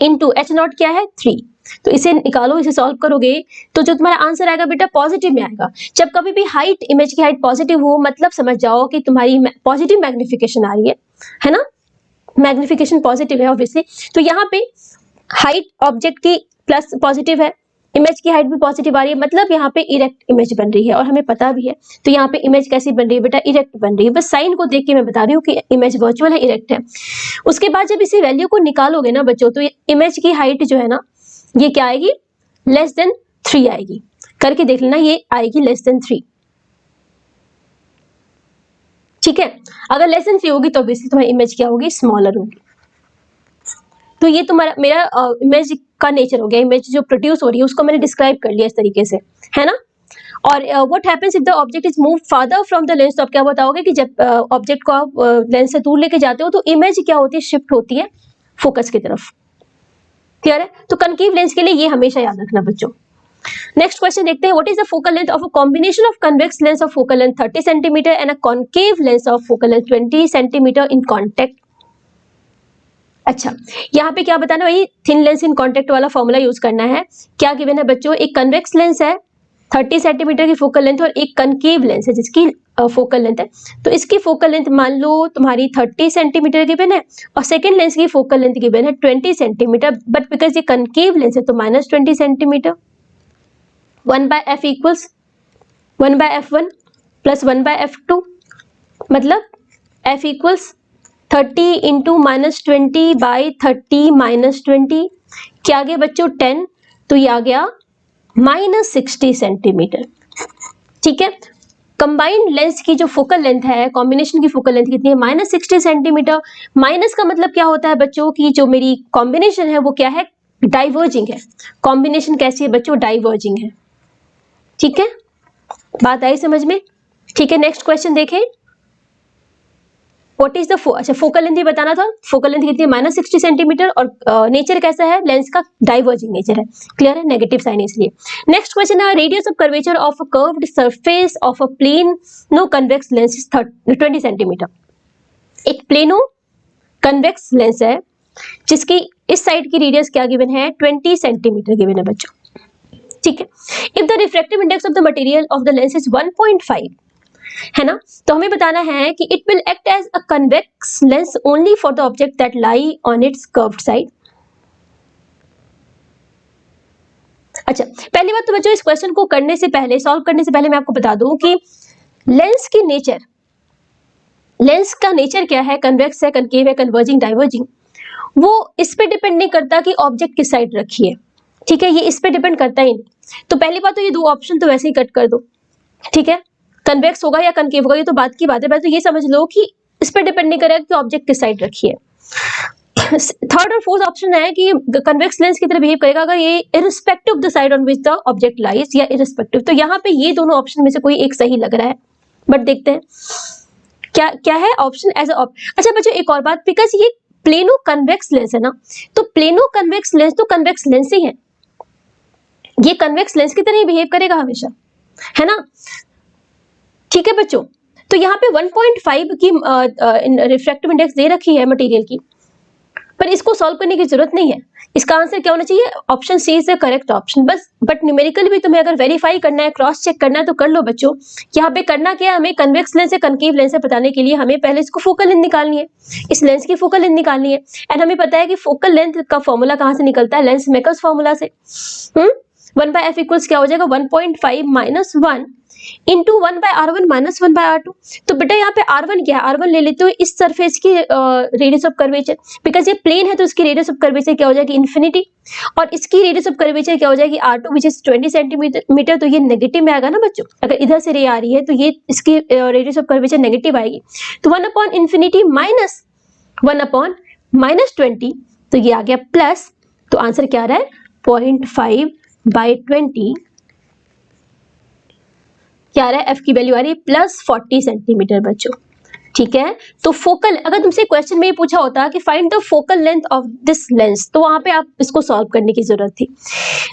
इंटू H0 क्या है 3। तो इसे निकालो, इसे सॉल्व करोगे तो जो तुम्हारा आंसर आएगा बेटा पॉजिटिव में आएगा। जब कभी भी हाइट, इमेज की हाइट पॉजिटिव हो मतलब समझ जाओ कि तुम्हारी पॉजिटिव मैग्निफिकेशन आ रही है ना, मैग्निफिकेशन पॉजिटिव है ऑब्वियसली। तो यहाँ पे हाइट ऑब्जेक्ट की प्लस पॉजिटिव है, इमेज की हाइट भी पॉजिटिव आ रही है, मतलब यहाँ पे इरेक्ट इमेज बन रही है और हमें पता भी है। तो यहाँ पे इमेज कैसी बन रही है बेटा, इरेक्ट बन रही है। बस साइन को देख के मैं बता रही हूँ कि इमेज वर्चुअल है, इरेक्ट है। उसके बाद जब इसी वैल्यू को निकालोगे ना बच्चों, तो इमेज की हाइट जो है ना ये क्या आएगी, लेस देन 3 आएगी। करके देख लेना, ये आएगी लेस देन 3। ठीक है, अगर लेस देन 3 होगी तो ऑब्वियसली तुम्हारी इमेज क्या होगी, स्मॉलर होगी। तो ये तुम्हारा मेरा इमेज का नेचर हो गया, इमेज जो प्रोड्यूस हो रही है उसको मैंने डिस्क्राइब कर लिया इस तरीके से, है ना। और what happens if the object is move father from the lens, तो आप क्या बताओगे कि जब ऑब्जेक्ट को आप लेंस से दूर लेके जाते हो तो इमेज क्या होती है, शिफ्ट होती है फोकस की तरफ। क्लियर है, तो कनकेव लेंस के लिए ये हमेशा याद रखना बच्चों। नेक्स्ट क्वेश्चन देखते हैं, what is the focal length of a combination of convex lens of focal length 30 centimetre and a concave lens of focal length 20 centimetre in contact. अच्छा, यहाँ पे क्या बताना, वही थिन लेंस इन कॉन्टेक्ट वाला formula use करना है। क्या गिवन है बच्चों, एक कन्वेक्स लेंस है 30 सेंटीमीटर की फोकल लेंथ और एक कनकेव लेंस है जिसकी फोकल लेंथ है। तो इसकी फोकल लेंथ मान लो तुम्हारी 30 सेंटीमीटर गिवन है और सेकेंड लेंस की फोकल लेंथ गिवन है 20 सेंटीमीटर, बट बिकॉज ये कनकेव लेंस है तो -20 centimetre. 1/f equals 1/f1 plus 1/f2, मतलब f इक्वल्स 30 इंटू -20/30 -20, क्या आ गया बच्चों 10, तो ये आ गया -60 सेंटीमीटर। ठीक है, कंबाइंड लेंस की जो फोकल लेंथ है, कॉम्बिनेशन की फोकल लेंथ कितनी है, -60 सेंटीमीटर। माइनस का मतलब क्या होता है बच्चों की जो मेरी कॉम्बिनेशन है वो क्या है, डाइवर्जिंग है। कॉम्बिनेशन कैसी है बच्चों, डाइवर्जिंग है। ठीक है, बात आई समझ में। ठीक है, नेक्स्ट क्वेश्चन देखें, व्हाट इज द अच्छा फोकल लेंथ ही बताना था, फोकल लेंथ कितनी है -60 सेंटीमीटर और नेचर कैसा है लेंस का, डाइवर्जिंग नेचर है। क्लियर है, नेगेटिव साइन इसलिए। नेक्स्ट क्वेश्चन है, radius of curvature of a curved surface of a plano convex lens is 20 centimetre. एक प्लेनो कन्वेक्स लेंस है जिसकी इस साइड की रेडियस क्या गिवन है, 20 सेंटीमीटर गिवन है बच्चों। ठीक है, if the refractive index of the material of the lens is 1.5, है ना, तो हमें बताना है कि it will act as a convex lens only for the object that lie on its curved side. अच्छा, पहली बात तो बच्चों इस क्वेश्चन को करने से पहले, सॉल्व करने से पहले मैं आपको बता दूं कि लेंस की नेचर, लेंस का नेचर क्या है, कन्वेक्स है, कनकेव है, कन्वर्जिंग, डाइवर्जिंग, वो इस पे डिपेंड नहीं करता कि ऑब्जेक्ट किस साइड रखी है। ठीक है, ये इस पे डिपेंड करता ही नहीं। तो पहली बात तो ये दो ऑप्शन तो वैसे ही कट कर दो। ठीक है, कन्वेक्स होगा या कनकेव होगा ये तो बात की बात है, तो ये समझ लो कि इस पर डिपेंड नहीं करेगा कि ऑब्जेक्ट किस साइड रखी है। थर्ड और फोर्थ ऑप्शन है कि कन्वेक्स लेंस की तरह बिहेव करेगा अगर ये irrespective of the side on which the object lies, या इरिस्पेक्टिव। तो यहाँ पे ये दोनों ऑप्शन में से कोई एक सही लग रहा है, बट देखते हैं क्या क्या है ऑप्शन एज अ। अच्छा बच्चों एक और बात, बिकॉज ये प्लेनो कन्वेक्स लेंस है ना, तो प्लेनो कन्वेक्स लेंस तो कन्वेक्स लेंस ही है, ये कन्वेक्स लेंस की तरह ही बिहेव करेगा हमेशा, है ना। ठीक है बच्चों, तो यहाँ पे 1.5 की रिफ्रैक्टिव इंडेक्स दे रखी है मटेरियल की, पर इसको सॉल्व करने की जरूरत नहीं है। इसका आंसर क्या होना चाहिए, option C is the correct option बस। बट न्यूमेरिकली भी तुम्हें अगर वेरीफाई करना है, क्रॉस चेक करना है तो कर लो बच्चों। यहाँ पे करना क्या है, हमें कन्वेक्स लेंस से कनकेव लेंस से बताने के लिए हमें पहले इसको फोकल लेंथ निकालनी है, इस लेंस की फोकल लेंथ निकालनी है। एंड हमें पता है कि फोकल लेंथ का फॉर्मूला कहाँ से निकलता है, लेंस मेकर्स फॉर्मूला से। 1/f इक्वल्स क्या हो जाएगा, 1.5 - 1 इंटू 1/r1 - 1/r2। तो बेटा यहाँ पे r1 क्या है, r1 ले लेते हो इस सरफेस की रेडियस ऑफ कर्वेचर, बिकॉज ये प्लेन है तो इसकी रेडियस ऑफ कर्वेचर क्या हो जाएगी, इन्फिनिटी, और इसकी रेडियस ऑफ कर्वेचर क्या हो जाएगी, r2 विच इज 20 सेंटीमीटर। तो ये नेगेटिव में आएगा ना बच्चों, अगर इधर से रे आ रही है तो ये इसकी रेडियस ऑफ कर्वेचर नेगेटिव आएगी। तो 1/∞ माइनस 1/-20, तो ये आ गया प्लस। तो आंसर क्या आ रहा है, 0.5/20 क्या आ रहा है, एफ की वैल्यू आ रही है +40 सेंटीमीटर बच्चों, ठीक है। तो फोकल, अगर तुमसे क्वेश्चन में ये पूछा होता कि find the focal length of this lens, तो वहां पे आप इसको सॉल्व करने की जरूरत थी,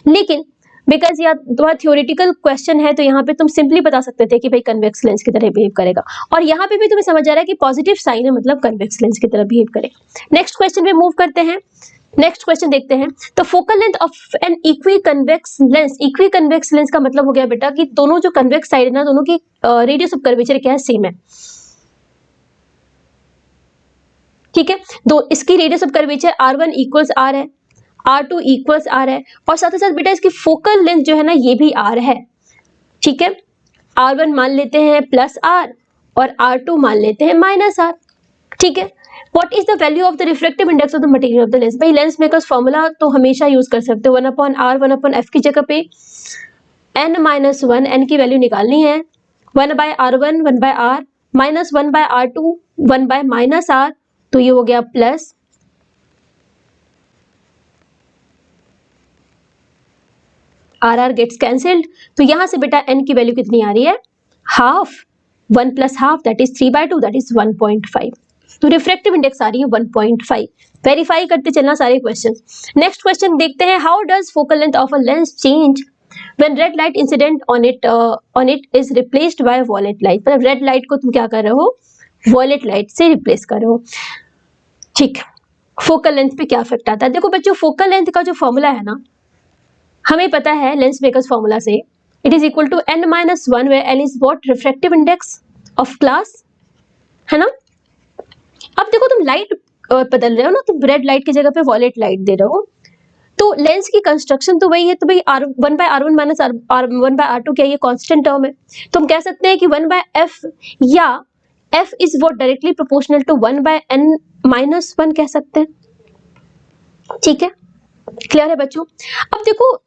लेकिन बिकॉज यार तुम्हारा थ्योरेटिकल क्वेश्चन है तो यहाँ पे तुम सिंपली बता सकते थे कि भाई कन्वेक्स लेंस की तरह बिहेव करेगा, और यहाँ पे भी तुम्हें समझ आ रहा है कि पॉजिटिव साइन है मतलब कन्वेक्स लेंस की तरह बिहेव करेगा। नेक्स्ट क्वेश्चन पे मूव करते हैं, नेक्स्ट क्वेश्चन देखते हैं। तो focal length of an equiconvex lens, equiconvex lens का मतलब हो गया बेटा कि दोनों जो कन्वेक्स साइड है ना, दोनों की रेडियस ऑफ कर्वेचर क्या है, सेम है, ठीक है। दो इसकी radius of curvature r1 equals r है, r2 इक्वल्स r है, और साथ ही साथ बेटा इसकी फोकल लेंथ जो है ना ये भी r है, ठीक है। r1 मान लेते हैं +r और r2 मान लेते हैं -r, ठीक है। What is the value of the refractive index of the material of the lens? भाई लेंस मेकर्स फॉर्मूला तो हमेशा यूज कर सकते हो, 1/r 1/f की जगह पे n-1 n की वैल्यू निकालनी है, 1/r1 1/r -1/r2 1/-r, तो ये हो गया प्लस r गेट्स कैंसिल्ड, तो यहां से बेटा n की वैल्यू कितनी आ रही है, half, 1 + half that is 3/2 that is 1.5, तो रिफ्रैक्टिव इंडेक्स आ रही है 1.5। वेरीफाई करते चलना सारे क्वेश्चन। नेक्स्ट क्वेश्चन देखते हैं, how does focal length of a lens change when red light incident on it is replaced by violet light, मतलब red light को तुम क्या कर रहे हो, वॉयलेट लाइट से रिप्लेस कर रहे हो, ठीक। फोकल लेंथ पे क्या इफेक्ट आता है, देखो बच्चों फोकल लेंथ का जो फॉर्मूला है ना, हमें पता है लेंस मेकर्स फॉर्मूला से, it is equal to n-1 where n is what, refractive index of glass, है ना। अब देखो तुम लाइट बदल रहे हो ना, तुम रेड लाइट की जगह पे वॉयलेट लाइट दे रहे हो, तो लेंस की कंस्ट्रक्शन तो वही है, तो भाई r1/r1 - r1/r2 क्या, ये कांस्टेंट टर्म है, तो हम कह सकते हैं कि 1/f या f is what directly proportional to 1/n-1 कह सकते हैं, ठीक है। क्लियर है बच्चों। अब देखो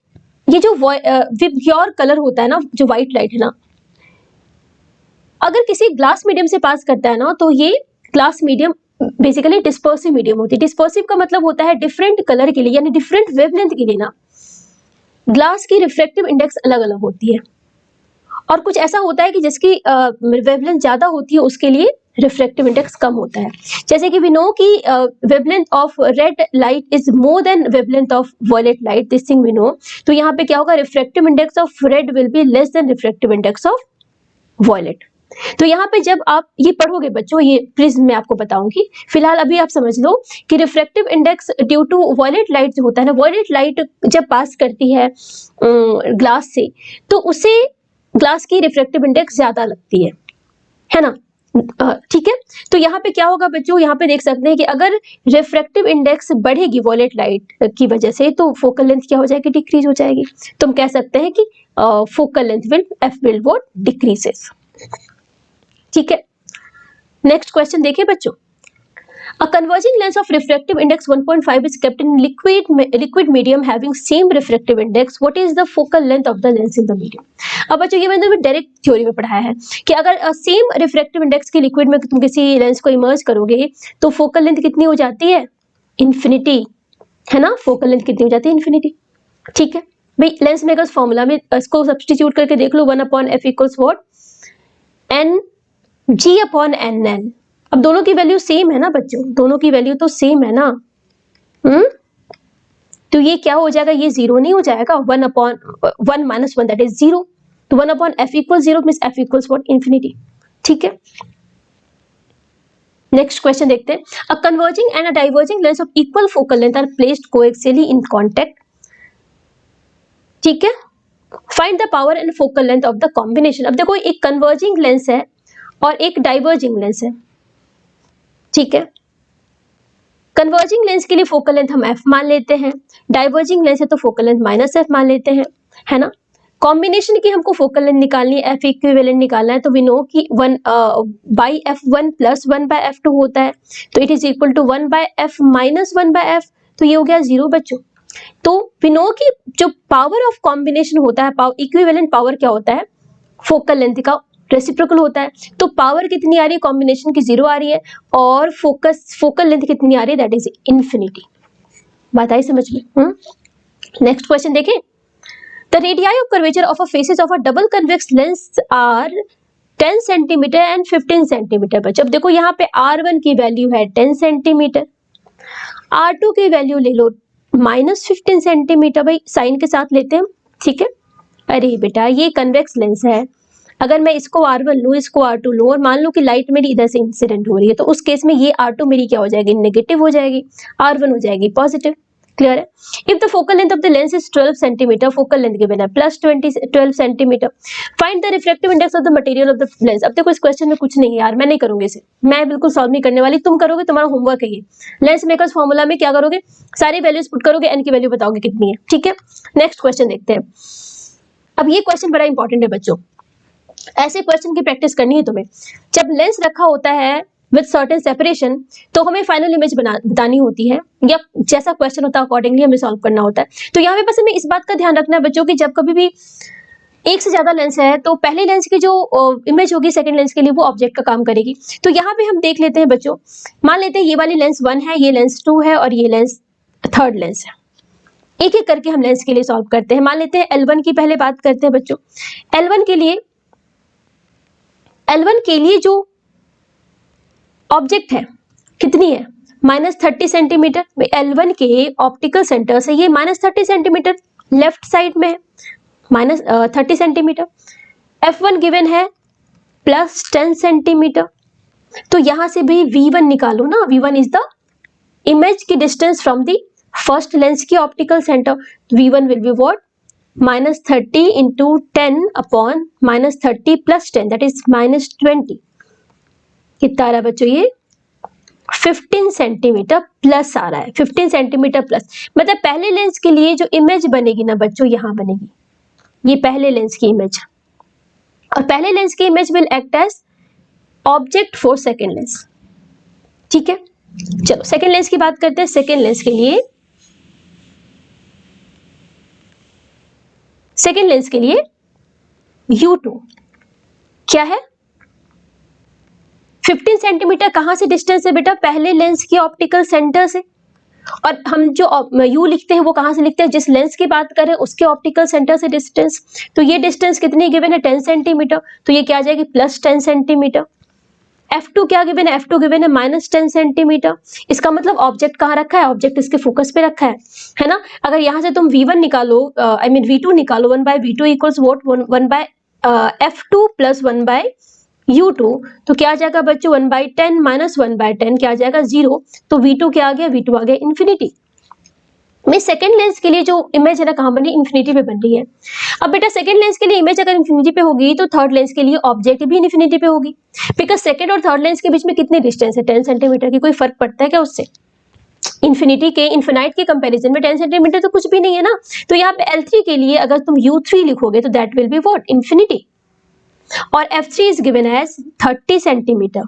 ये जो विबग्योर कलर होता है ना, जो व्हाइट लाइट है ना, अगर किसी ग्लास मीडियम से पास करता है ना, तो ये glass medium basically dispersive medium होती है। डिस्पर्सिव का मतलब होता है डिफरेंट कलर के लिए यानी डिफरेंट वेवलेंथ के लिए ना ग्लास की रिफ्रैक्टिव इंडेक्स अलग अलग होती है, और कुछ ऐसा होता है कि जिसकी वेवलेंथ ज्यादा होती है उसके लिए रिफ्रैक्टिव इंडेक्स कम होता है। जैसे कि वी नो कि wavelength of red light is more than wavelength of violet light, this thing we know, तो यहाँ पे क्या होगा, refractive index of red will be less than refractive index of violet. तो यहाँ पे जब आप ये पढ़ोगे बच्चों, ये प्रिज्म मैं आपको बताऊंगी, फिलहाल अभी आप समझ लो कि refractive index due to violet light जो होता है ना, वॉयलेट लाइट जब पास करती है ग्लास से, तो उसे ग्लास की रिफ्रैक्टिव इंडेक्स ज्यादा लगती है ना, ठीक है। तो यहाँ पे क्या होगा बच्चों, यहाँ पे देख सकते हैं कि अगर रिफ्रैक्टिव इंडेक्स बढ़ेगी वॉयलेट लाइट की वजह से, तो फोकल लेंथ क्या हो जाएगी, डिक्रीज हो जाएगी। तो हम कह सकते हैं कि focal length will F will what decreases, ठीक है। नेक्स्ट क्वेश्चन देखिए बच्चों, a converging lens of refractive index 1.5 is kept in liquid medium having same refractive index, what is the focal length of the lens in the medium। अब बच्चों ये मैंने direct theory में पढ़ाया है कि अगर सेम रिफ्रैक्टिव इंडेक्स के लिक्विड में तुम किसी लेंस को इमर्ज करोगे तो फोकल लेंथ कितनी हो जाती है, इन्फिनिटी, है ना, फोकल लेंथ कितनी हो जाती है, इन्फिनिटी, ठीक है। भाई लेंस मेकर्स फॉर्मूला में इसको सब्स्टिट्यूट करके देख लो, 1/f equals what, n g/nl। अब दोनों की वैल्यू सेम है ना बच्चों, दोनों की वैल्यू तो सेम है ना, तो ये क्या हो जाएगा, ये जीरो नहीं हो जाएगा, 1/1 - 1 दैट इज 0, तो 1/f equals 0 means f equals what, infinity, ठीक है। नेक्स्ट क्वेश्चन देखते हैं, a converging and a diverging lens of equal focal length are placed coaxially in contact, ठीक है। Find the power and focal length of the combination. अब देखो एक converging lens है और एक डाइवर्जिंग लेंस है, ठीक है। कन्वर्जिंग लेंस के लिए फोकल लेंथ हम f मान लेते हैं, डाइवर्जिंग लेंस है तो फोकल लेंथ -f मान लेते हैं, है ना। कॉम्बिनेशन की हमको फोकल लेंथ निकालनी है, f इक्विवेलेंट निकालना है, तो वी नो कि 1/f1 + 1/f2 होता है, तो it is equal to 1/f - 1/f, तो ये हो गया 0 बच्चों। तो वी नो कि जो पावर ऑफ कॉम्बिनेशन होता है, इक्विवेलेंट पावर क्या होता है, फोकल लेंथ का रेसिप्रोकल होता है, तो पावर कितनी आ रही है कॉम्बिनेशन की, 0 आ रही है, और फोकल लेंथ कितनी आ रही है, दैट इज इन्फिनिटी। बात आई समझ में। नेक्स्ट क्वेश्चन देखें, the radii of curvature of a faces of a double convex lens are 10 centimetre and 15 centimetre. बच्चों अब देखो यहाँ पे R1 की वैल्यू है 10 सेंटीमीटर, R2 की वैल्यू ले लो -15 सेंटीमीटर। भाई साइन के साथ लेते हैं, ठीक है। अरे बेटा ये कन्वेक्स लेंस है, अगर मैं इसको R1 लूँ, इसको R2 लूँ और मान लो कि लाइट मेरी इधर से इंसिडेंट हो रही है, तो उस केस में ये R2 मेरी क्या हो जाएगी, नेगेटिव हो जाएगी, R1 हो जाएगी पॉजिटिव। क्लियर है। If the focal length of the lens is 12 centimetre, focal length given है +12 centimetre, find the refractive index of the material of the lens. अब देखो इस क्वेश्चन में कुछ नहीं है यार, मैं नहीं करूंगी इसे, मैं बिल्कुल सॉल्व नहीं करने वाली, तुम करोगे, तुम्हारा होमवर्क है ये। लेंस मेकर्स फॉर्मूला में क्या करोगे, सारी वैल्यूज पुट करोगे, एन की वैल्यू बताओगे कितनी है, ठीक है। नेक्स्ट क्वेश्चन देखते हैं। अब ये क्वेश्चन बड़ा इंपॉर्टेंट है बच्चों, ऐसे क्वेश्चन की प्रैक्टिस करनी है तुम्हें। जब लेंस रखा होता है विद सर्टेन सेपरेशन, तो हमें फाइनल इमेज बतानी होती है, या जैसा क्वेश्चन होता है अकॉर्डिंगली हमें सॉल्व करना होता है। तो यहाँ पे बस हमें इस बात का ध्यान रखना है बच्चों कि जब कभी भी एक से ज्यादा लेंस है, तो पहले लेंस की जो इमेज होगी सेकंड लेंस के लिए वो ऑब्जेक्ट का काम करेगी। तो यहाँ पे हम देख लेते हैं बच्चों, मान लेते हैं ये वाली लेंस 1 है, ये लेंस 2 है और ये लेंस थर्ड लेंस है। एक एक करके हम लेंस के लिए सॉल्व करते हैं। मान लेते हैं L1 की पहले बात करते हैं बच्चों। L1 के लिए जो ऑब्जेक्ट है कितनी है, -30 सेंटीमीटर। L1 के ऑप्टिकल सेंटर से ये -30 सेंटीमीटर लेफ्ट साइड में है, -30 सेंटीमीटर। F1 गिवन है +10 सेंटीमीटर। तो यहां से भी V1 निकालो ना, V1 इज द इमेज की distance from the first lens की optical centre. V1 will be what, -30 into 10 upon -30 + 10 that is -20। कितना आ रहा है बच्चों, ये 15 सेंटीमीटर प्लस आ रहा है, 15 सेंटीमीटर प्लस। मतलब पहले लेंस के लिए जो इमेज बनेगी ना बच्चों, यहां बनेगी, ये पहले लेंस की इमेज, और पहले लेंस की image will act as object for second lens, ठीक है। चलो सेकेंड लेंस की बात करते हैं। सेकेंड लेंस के लिए U2 क्या है, 15 सेंटीमीटर कहां से डिस्टेंस है बेटा, पहले लेंस की ऑप्टिकल सेंटर से। और हम जो U लिखते हैं वो कहां से लिखते हैं, जिस लेंस की बात करें उसके ऑप्टिकल सेंटर से डिस्टेंस। तो ये डिस्टेंस कितनी गिवन है, 10 सेंटीमीटर, तो ये क्या आ जाएगी +10 सेंटीमीटर। F2 क्या गिवन है, F2 गिवन है -10 सेंटीमीटर। इसका मतलब ऑब्जेक्ट कहाँ रखा है, ऑब्जेक्ट इसके फोकस पे रखा है ना। अगर यहां से तुम V1 निकालो, आई मीन V2 निकालो, 1/V2 equals what, 1/F2 + 1/U2, तो क्या आ जाएगा बच्चों, 1/10 - 1/10 क्या आ जाएगा, 0। तो V2 क्या आ गया, V2 आ गया इन्फिनिटी। मैं सेकेंड लेंस के लिए जो इमेज है ना कहाँ बनी, इन्फिनिटी पे बन रही है। अब बेटा सेकेंड लेंस के लिए इमेज अगर इन्फिनिटी पे होगी, तो थर्ड लेंस के लिए ऑब्जेक्ट भी इन्फिनिटी पे होगी, बिकॉज सेकेंड और थर्ड लेंस के बीच में कितनी डिस्टेंस है, 10 सेंटीमीटर की। कोई फर्क पड़ता है क्या उससे, इन्फिनाइट के कंपैरिजन में 10 सेंटीमीटर तो कुछ भी नहीं है ना। तो यहाँ पे L3 के लिए अगर तुम U3 लिखोगे तो that will be what, infinity. और F3 is given as 30 centimetre.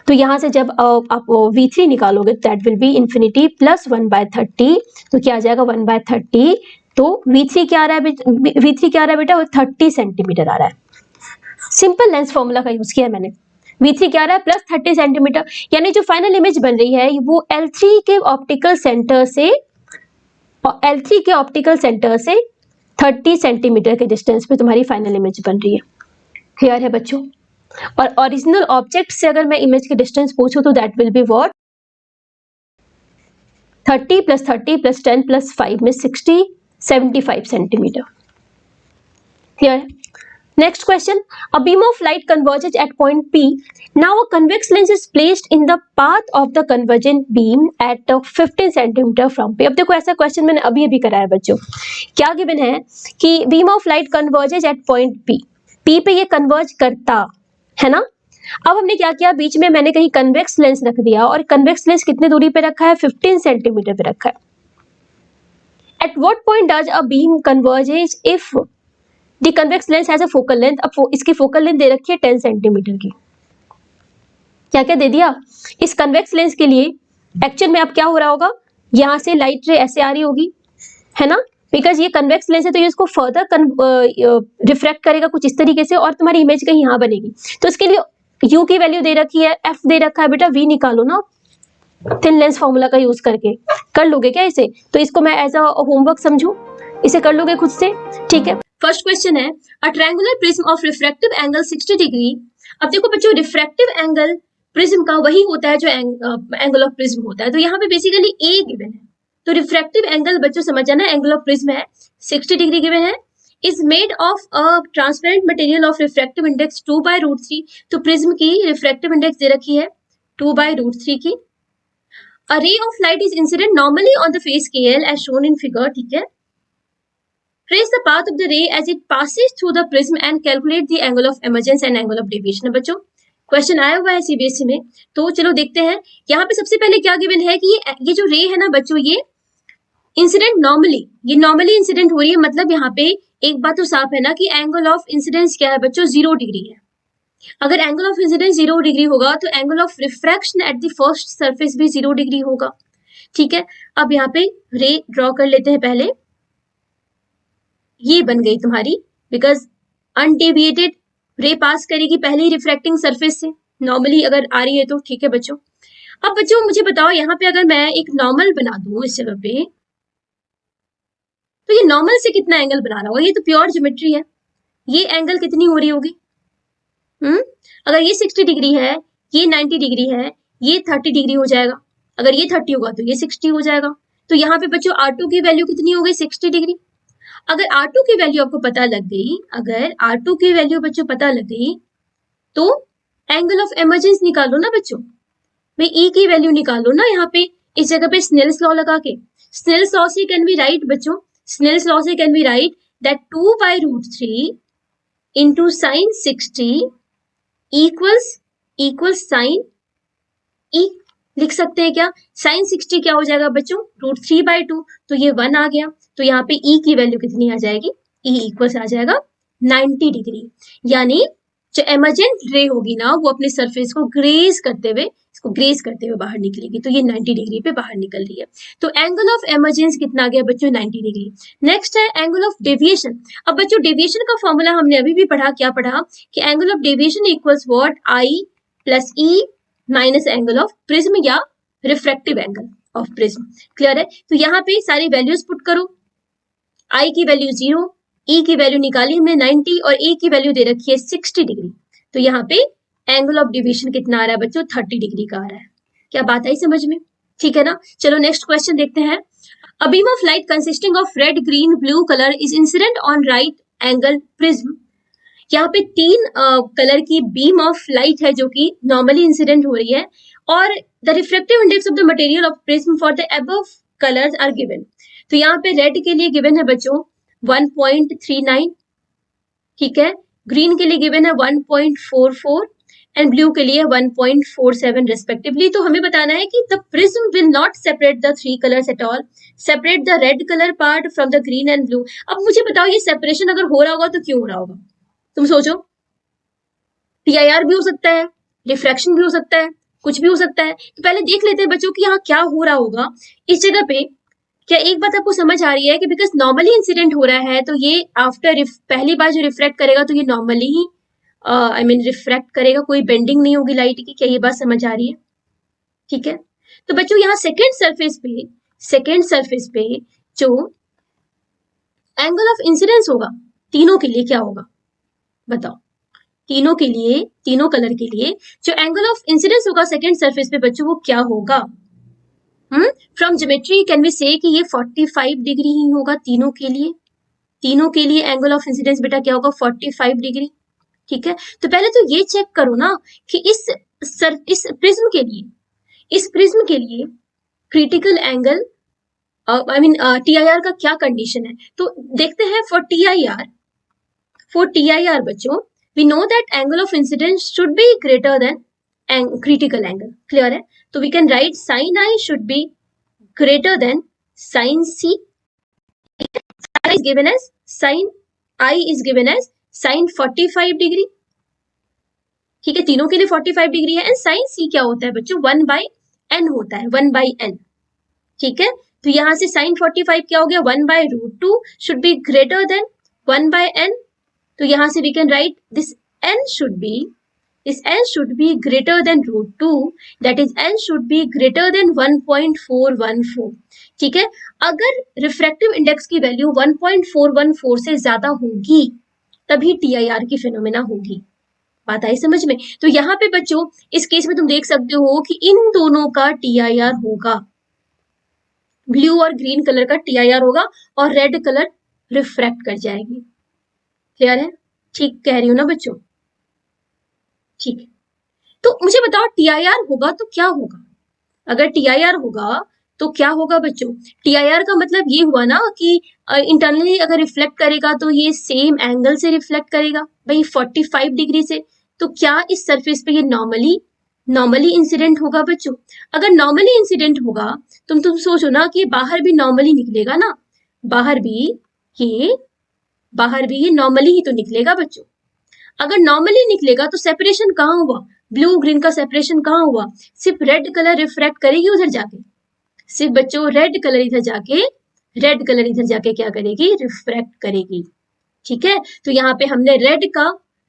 तो यहां से जब आप V3 निकालोगे दैट विल बी इन्फिनिटी + 1/30, तो क्या आ जाएगा 1/30। तो V3 क्या आ रहा है, V3 क्या आ रहा है बेटा, वो 30 सेंटीमीटर आ रहा है। सिंपल लेंस फॉर्मूला का यूज किया मैंने। V3 क्या आ रहा है, +30 सेंटीमीटर, यानी जो फाइनल इमेज बन रही है वो L3 के ऑप्टिकल सेंटर से 30 सेंटीमीटर के डिस्टेंस पे तुम्हारी फाइनल इमेज बन रही है। क्लियर है बच्चों। और ओरिजिनल ऑब्जेक्ट से अगर मैं इमेज की डिस्टेंस पूछूं तो दैट विल बी व्हाट, 30 + 30 + 10 + 5 में 60, 75 सेंटीमीटर। क्लियर है। Next question, a beam of light converges at point P. Now a convex lens is placed in the path of the convergent beam at 15 centimetre from P. अब देखो ऐसा question मैंने अभी कराया बच्चों। क्या गिवन है कि beam of light converges at point P. P पे ये कन्वर्ज करता है ना। अब हमने क्या किया, बीच में मैंने कहीं कन्वेक्स लेंस रख दिया, और कन्वेक्स लेंस कितने दूरी पे रखा है, 15 सेंटीमीटर पे रखा है। Eight what point does a beam converges if the convex lens has a focal length. अब इसकी फोकल लेंथ दे रखी है 10 सेंटीमीटर की। क्या क्या दे दिया, इस कन्वेक्स लेंस के लिए एक्चुअल में अब क्या हो रहा होगा, यहां से लाइट रे ऐसे आ रही होगी, है ना, बिकॉज ये कन्वेक्स लेंस है तो ये इसको फर्दर रिफ्रैक्ट करेगा कुछ इस तरीके से, और तुम्हारी इमेज कहीं यहाँ बनेगी। तो इसके लिए U की वैल्यू दे रखी है, F दे रखा है, बेटा V निकालो ना थिन लेंस फॉर्मूला का यूज करके। कर लोगे क्या इसे, तो इसको मैं एज अ होमवर्क समझू, इसे कर लोगे खुद से, ठीक है। फर्स्ट क्वेश्चन है a triangular prism of refractive angle 60 degree. अब देखो बच्चों रिफ्रैक्टिव एंगल प्रिज्म का वही होता है जो एंगल ऑफ प्रिज्म होता है, तो यहाँ पे बेसिकली ए गिवन है, तो रिफ्रैक्टिव एंगल बच्चों समझ जाना एंगल ऑफ प्रिज्म है 60 डिग्री गिवन है, is made of a transparent material of refractive index 2/√3। तो प्रिज्म की रिफ्रैक्टिव इंडेक्स दे रखी है 2/√3 की। A ray of light is incident normally on the face scale as shown in figure, ठीक है। Trace the path of the ray as it passes through the prism and calculate the angle of emergence and angle of deviation। बच्चों question आया हुआ है CBSE में, तो चलो देखते हैं। यहाँ पे सबसे पहले क्या गिवन है कि ये जो रे है ना बच्चों, ये इंसिडेंट नॉर्मली, ये नॉर्मली इंसिडेंट हो रही है, मतलब यहाँ पे एक बात तो साफ है ना कि एंगल ऑफ इंसिडेंस क्या है बच्चों, 0 डिग्री है। अगर एंगल ऑफ इंसिडेंस 0 डिग्री होगा तो angle of refraction at the first surface भी 0 डिग्री होगा, ठीक है। अब यहाँ पे रे ड्रॉ कर लेते हैं पहले, ये बन गई तुम्हारी, बिकॉज अनडेविएटेड रे पास करेगी पहले ही रिफ्रैक्टिंग सरफेस से, नॉर्मली अगर आ रही है तो, ठीक है बच्चों। अब बच्चों मुझे बताओ यहाँ पे अगर मैं एक नॉर्मल बना दूं इस जगह पे, तो ये नॉर्मल से कितना एंगल बना रहा होगा, ये तो प्योर ज्योमेट्री है, ये एंगल कितनी हो रही होगी, अगर ये 60 डिग्री है, ये 90 डिग्री है, ये 30 डिग्री हो जाएगा, अगर ये 30 होगा तो ये 60 हो जाएगा। तो यहाँ पे बच्चों R2 की वैल्यू कितनी हो गई, 60 डिग्री। अगर R2 की वैल्यू आपको पता लग गई, अगर R2 की वैल्यू बच्चों पता लग गई, तो एंगल ऑफ एमर्जेंस निकालो ना बच्चों, भाई E की वैल्यू निकालो ना यहाँ पे, इस जगह पे स्नेल्स लॉ लगा के। स्नेल्स लॉ से कैन बी राइट बच्चों, स्नेल्स लॉ से can be write that 2/√3 into sine 60 equals sine E। लिख सकते हैं क्या, साइन 60 क्या हो जाएगा बच्चों, √3/2, तो ये 1 आ गया, तो यहाँ पे E की वैल्यू कितनी आ जाएगी, E इक्वल्स आ जाएगा 90 डिग्री। यानी जो एमर्जेंट रे होगी ना वो अपने सरफेस को ग्रेज करते हुए बाहर निकलेगी, तो ये 90 डिग्री पे बाहर निकल रही है। तो एंगल ऑफ एमर्जेंस कितना आ गया बच्चों, 90 डिग्री। नेक्स्ट है एंगल ऑफ डेविएशन। अब बच्चों डेविएशन का फॉर्मूला हमने अभी भी पढ़ा, क्या पढ़ा कि angle of deviation equals what, I plus E minus angle of prism या refractive angle of prism. Clear है, तो यहाँ पे सारी वैल्यूज पुट करो, I की वैल्यू 0, E की वैल्यू निकाली हमने 90 और A की वैल्यू दे रखी है 60 डिग्री, तो यहाँ पे एंगल ऑफ डिविएशन कितना आ रहा है बच्चों, 30 डिग्री का आ रहा है। क्या बात आई समझ में, ठीक है ना। चलो नेक्स्ट क्वेश्चन देखते हैं। A beam of light consisting of red green blue colour is incident on right angle prism. यहाँ पे 3 कलर की बीम ऑफ लाइट है जो कि नॉर्मली इंसिडेंट हो रही है, और the refractive index of the material of prism for the above colours are given. तो यहाँ पे रेड के लिए गिवन है बच्चों 1.39, ठीक है, ग्रीन के लिए गिवन है 1.44 एंड ब्लू के लिए 1.47 रेस्पेक्टिवली। तो हमें बताना है कि the prism will not separate the 3 colours at all, separate the red colour part from the green and blue. अब मुझे बताओ ये सेपरेशन अगर हो रहा होगा तो क्यों हो रहा होगा, तुम सोचो। PIR भी हो सकता है, रिफ्रैक्शन भी हो सकता है, कुछ भी हो सकता है। तो पहले देख लेते हैं बच्चों कि यहाँ क्या हो रहा होगा इस जगह पे। क्या एक बात आपको समझ आ रही है कि बिकॉज नॉर्मली इंसिडेंट हो रहा है, तो ये आफ्टर पहली बार जो रिफ्रैक्ट करेगा तो ये नॉर्मली ही रिफ्रैक्ट करेगा, कोई बेंडिंग नहीं होगी लाइट की। क्या ये बात समझ आ रही है, ठीक है। तो बच्चों यहाँ सेकेंड सरफेस पे जो एंगल ऑफ इंसिडेंस होगा तीनों के लिए क्या होगा बताओ, तीनों के लिए, तीनों कलर के लिए जो एंगल ऑफ इंसिडेंस होगा सेकेंड सरफेस पे बच्चों वो क्या होगा। फ्रॉम ज्योमेट्री कैन वी से कि ये 45 डिग्री ही होगा तीनों के लिए, तीनों के लिए एंगल ऑफ इंसिडेंस बेटा क्या होगा 45 डिग्री, ठीक है। तो पहले तो ये चेक करो ना कि इस प्रिज्म के लिए क्रिटिकल एंगल TIR का क्या कंडीशन है। तो देखते हैं फॉर TIR बच्चों we know that angle of incidence should be greater than critical angle, clear है। तो we can write sin I should be greater than sin C, is given as sin I is given as sin 45 degree, ठीक है, तीनों के लिए 45 degree है। And sin C क्या होता है बच्चों 1/n होता है, 1/n, ठीक है। तो यहां से sin 45 क्या हो गया 1/√2 should be greater than 1/n। तो यहां से we can write this n should be is L should be greater than √2, that is L should be greater than 1.414. ठीक है, अगर रिफ्रैक्टिव इंडेक्स की वैल्यू 1.414 से ज्यादा होगी तभी TIR की फिनोमेना होगी। बात आई समझ में? तो यहाँ पे बच्चों इस केस में तुम देख सकते हो कि इन दोनों का TIR होगा, ब्लू और ग्रीन कलर का TIR होगा और रेड कलर रिफ्रैक्ट कर जाएगी। क्लियर है? ठीक कह रही हूँ ना बच्चों? ठीक है, तो मुझे बताओ TIR होगा तो क्या होगा? अगर TIR होगा तो क्या होगा बच्चों? TIR का मतलब ये हुआ ना कि इंटरनली अगर रिफ्लेक्ट करेगा तो ये सेम एंगल से रिफ्लेक्ट करेगा भाई 45 डिग्री से। तो क्या इस सरफेस पे ये नॉर्मली इंसिडेंट होगा बच्चों? अगर नॉर्मली इंसिडेंट होगा तुम सोचो ना कि बाहर भी नॉर्मली निकलेगा ना, बाहर भी ये नॉर्मली ही तो निकलेगा बच्चों। अगर नॉर्मली निकलेगा तो सेपरेशन कहाँ हुआ? ब्लू ग्रीन का सेपरेशन कहाँ हुआ? सिर्फ रेड कलर रिफ्रैक्ट करेगी उधर जाके, सिर्फ बच्चों रेड कलर इधर जाके क्या करेगी? रिफ्रैक्ट करेगी। ठीक है, तो यहाँ पे हमने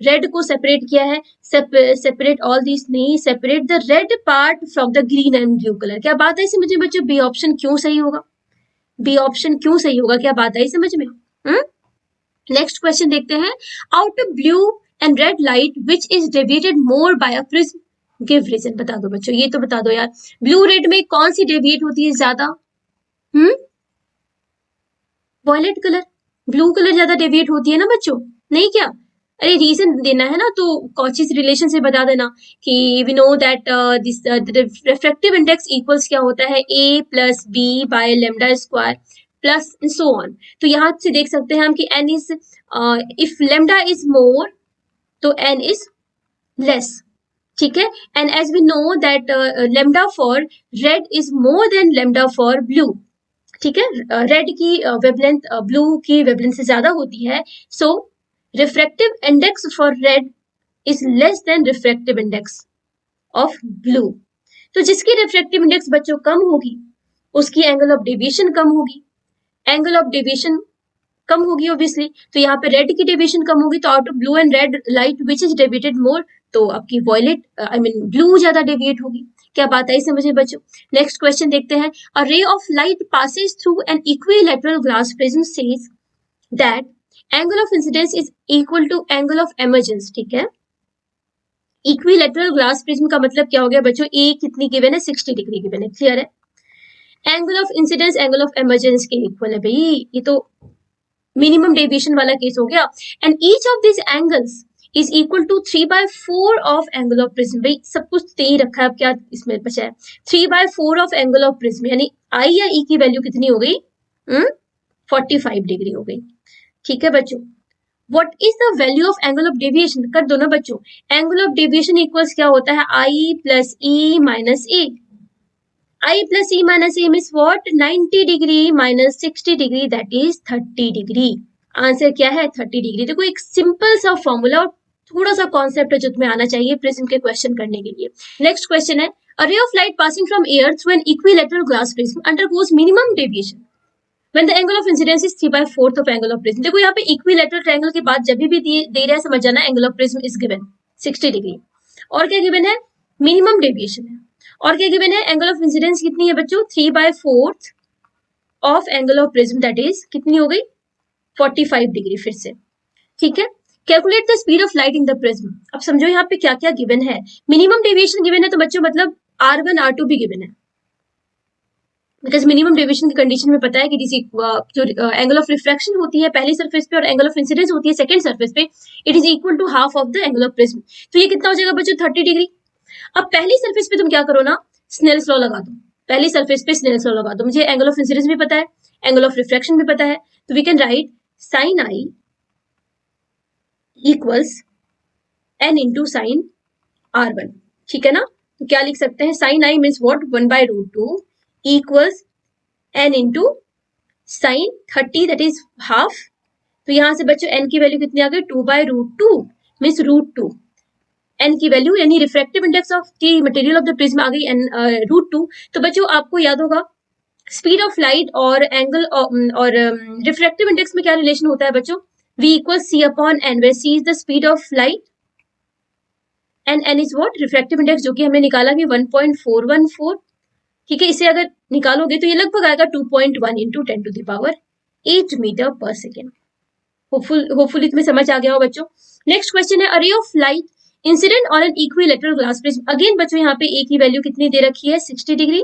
रेड को सेपरेट किया है, सेपरेट ऑल दिस नहीं, separate the red part from the green and blue colour. क्या बात है समझ में बच्चों? बी ऑप्शन क्यों सही होगा? बी ऑप्शन क्यों सही होगा? क्या बात आई समझ में? नेक्स्ट क्वेश्चन देखते हैं। Out of blue and red light which is deviated more by a prism, give reason. बता दो बच्चों, ये तो बता दो यार, ब्लू रेड में कौन सी डेविएट होती है ज्यादा? वॉयलेट कलर, ब्लू कलर ज्यादा डेविएट होती है ना बच्चों? नहीं क्या? अरे रीजन देना है ना तो कॉचीज रिलेशन से बता देना कि we know that this refractive index equals क्या होता है? A plus B by lambda square plus so on. तो यहाँ से देख सकते हैं हम कि n is if lambda is more तो n इज लेस। ठीक है, and as we know that lambda for red is more than lambda for blue. ठीक है, रेड की वेवलेंथ ब्लू की वेवलेंथ से ज्यादा होती है, so refractive index for red is less than refractive index of blue. तो जिसकी रिफ्रैक्टिव इंडेक्स बच्चों कम होगी उसकी एंगल ऑफ डेविएशन कम होगी, एंगल ऑफ डेविएशन कम होगी ऑब्वियसली, तो यहाँ पे रेड की डेविएशन कम होगी, तो out of blue and red light which is deviated more, तो आपकी वॉयलेट ब्लू ज्यादा डेविएट होगी। क्या बात आई समझे बच्चों? नेक्स्ट क्वेश्चन देखते हैं। A ray of light passes through an equilateral glass prism says that angle of incidence is equal to angle of emergence. ठीक है, इक्विलैटरल ग्लास प्रिज्म का मतलब क्या हो गया बच्चों? ए कितनी गिवन है? 60 डिग्री गिवन है। क्लियर है? Angle of incidence angle of emergence के इक्वल है भाई, ये तो मिनिमम डेविएशन वाला केस हो गया। And each of this angles is equal to 3/4 of angle of prism. भाई सब कुछ दे ही रखा है, अब क्या इसमें बचा है? 3/4 ऑफ एंगल ऑफ प्रिज्म, यानी आई या ई की वैल्यू कितनी हो गई? 45 डिग्री हो गई। ठीक है बच्चों, what is the value of angle of deviation? कर दो ना बच्चों, एंगल ऑफ डेविएशन इक्वल्स क्या होता है? I plus E minus A. I plus E minus A means what? 90 degree minus 60 degree, that is 30 degree. Answer क्या है? 30 degree. देखो एक सिंपल सा फॉर्मूला और थोड़ा सा कॉन्सेप्ट है जो तुम्हें आना चाहिए प्रिज्म के क्वेश्चन करने के लिए। नेक्स्ट क्वेश्चन है, a ray of light passing from air through an equilateral glass prism undergoes minimum deviation when the angle of incidence is 3/4 of angle of prism। देखो यहाँ पे इक्विलैटरल ट्रायंगल के बाद जब भी दे रहा है समझ जाना angle of prism is given 60 degree, और क्या गिवन है? मिनिमम डेविएशन है, और क्या गिवन है? एंगल ऑफ इंसिडेंस कितनी है बच्चों? 3/4 of angle of prism, that is कितनी हो गई? 45 डिग्री फिर से। ठीक है, calculate the speed of light in the prism. अब समझो यहाँ पे क्या क्या गिवन है। मिनिमम डेविएशन गिवन है तो बच्चों मतलब R1 R2 भी गिवन है, बिकॉज मिनिमम डेविएशन की कंडीशन में पता है कि जो एंगल ऑफ रिफ्रैक्शन होती है पहली सरफेस पे और एंगल ऑफ इंसिडेंस होती है सेकंड सरफेस पे, it is equal to half of the angle of prism. तो ये कितना हो जाएगा बच्चों? 30 डिग्री। अब पहली सरफेस पे तुम क्या करो ना, स्नेल्स लॉ लगा दो। पहली सरफेस पे स्नेल्स लॉ लगा दो। मुझे एंगल ऑफ इंसिडेंस भी पता है, एंगल ऑफ रिफ्रैक्शन भी पता है, तो we can write sine I equals n into sine R1। ठीक है ना, तो क्या लिख सकते हैं? Sine I means what? 1/√2 equals n into sine 30, that is half. तो यहां से बच्चों n की वैल्यू कितनी आ गई? 2/√2 मीन्स √2। n की वैल्यू यानी refractive index of the material of the prism आ गई √2। तो बच्चों आपको याद होगा स्पीड ऑफ लाइट और एंगल और रिफ्रैक्टिव इंडेक्स में क्या रिलेशन होता है बच्चों? v equal c upon n, where c is the speed of light and n is what, refractive index, जो कि हमने निकाला भी 1.414, ठीक है। इसे अगर निकालोगे तो ये लगभग आएगा 2.1 इंटू 10⁸ मीटर पर सेकेंड। होपफुली तुम्हें समझ आ गया हो बच्चों। नेक्स्ट क्वेश्चन है, a ray of light incident on an equilateral glass prism. Again बच्चों यहाँ पे ए की वैल्यू कितनी दे रखी है, 60 degree,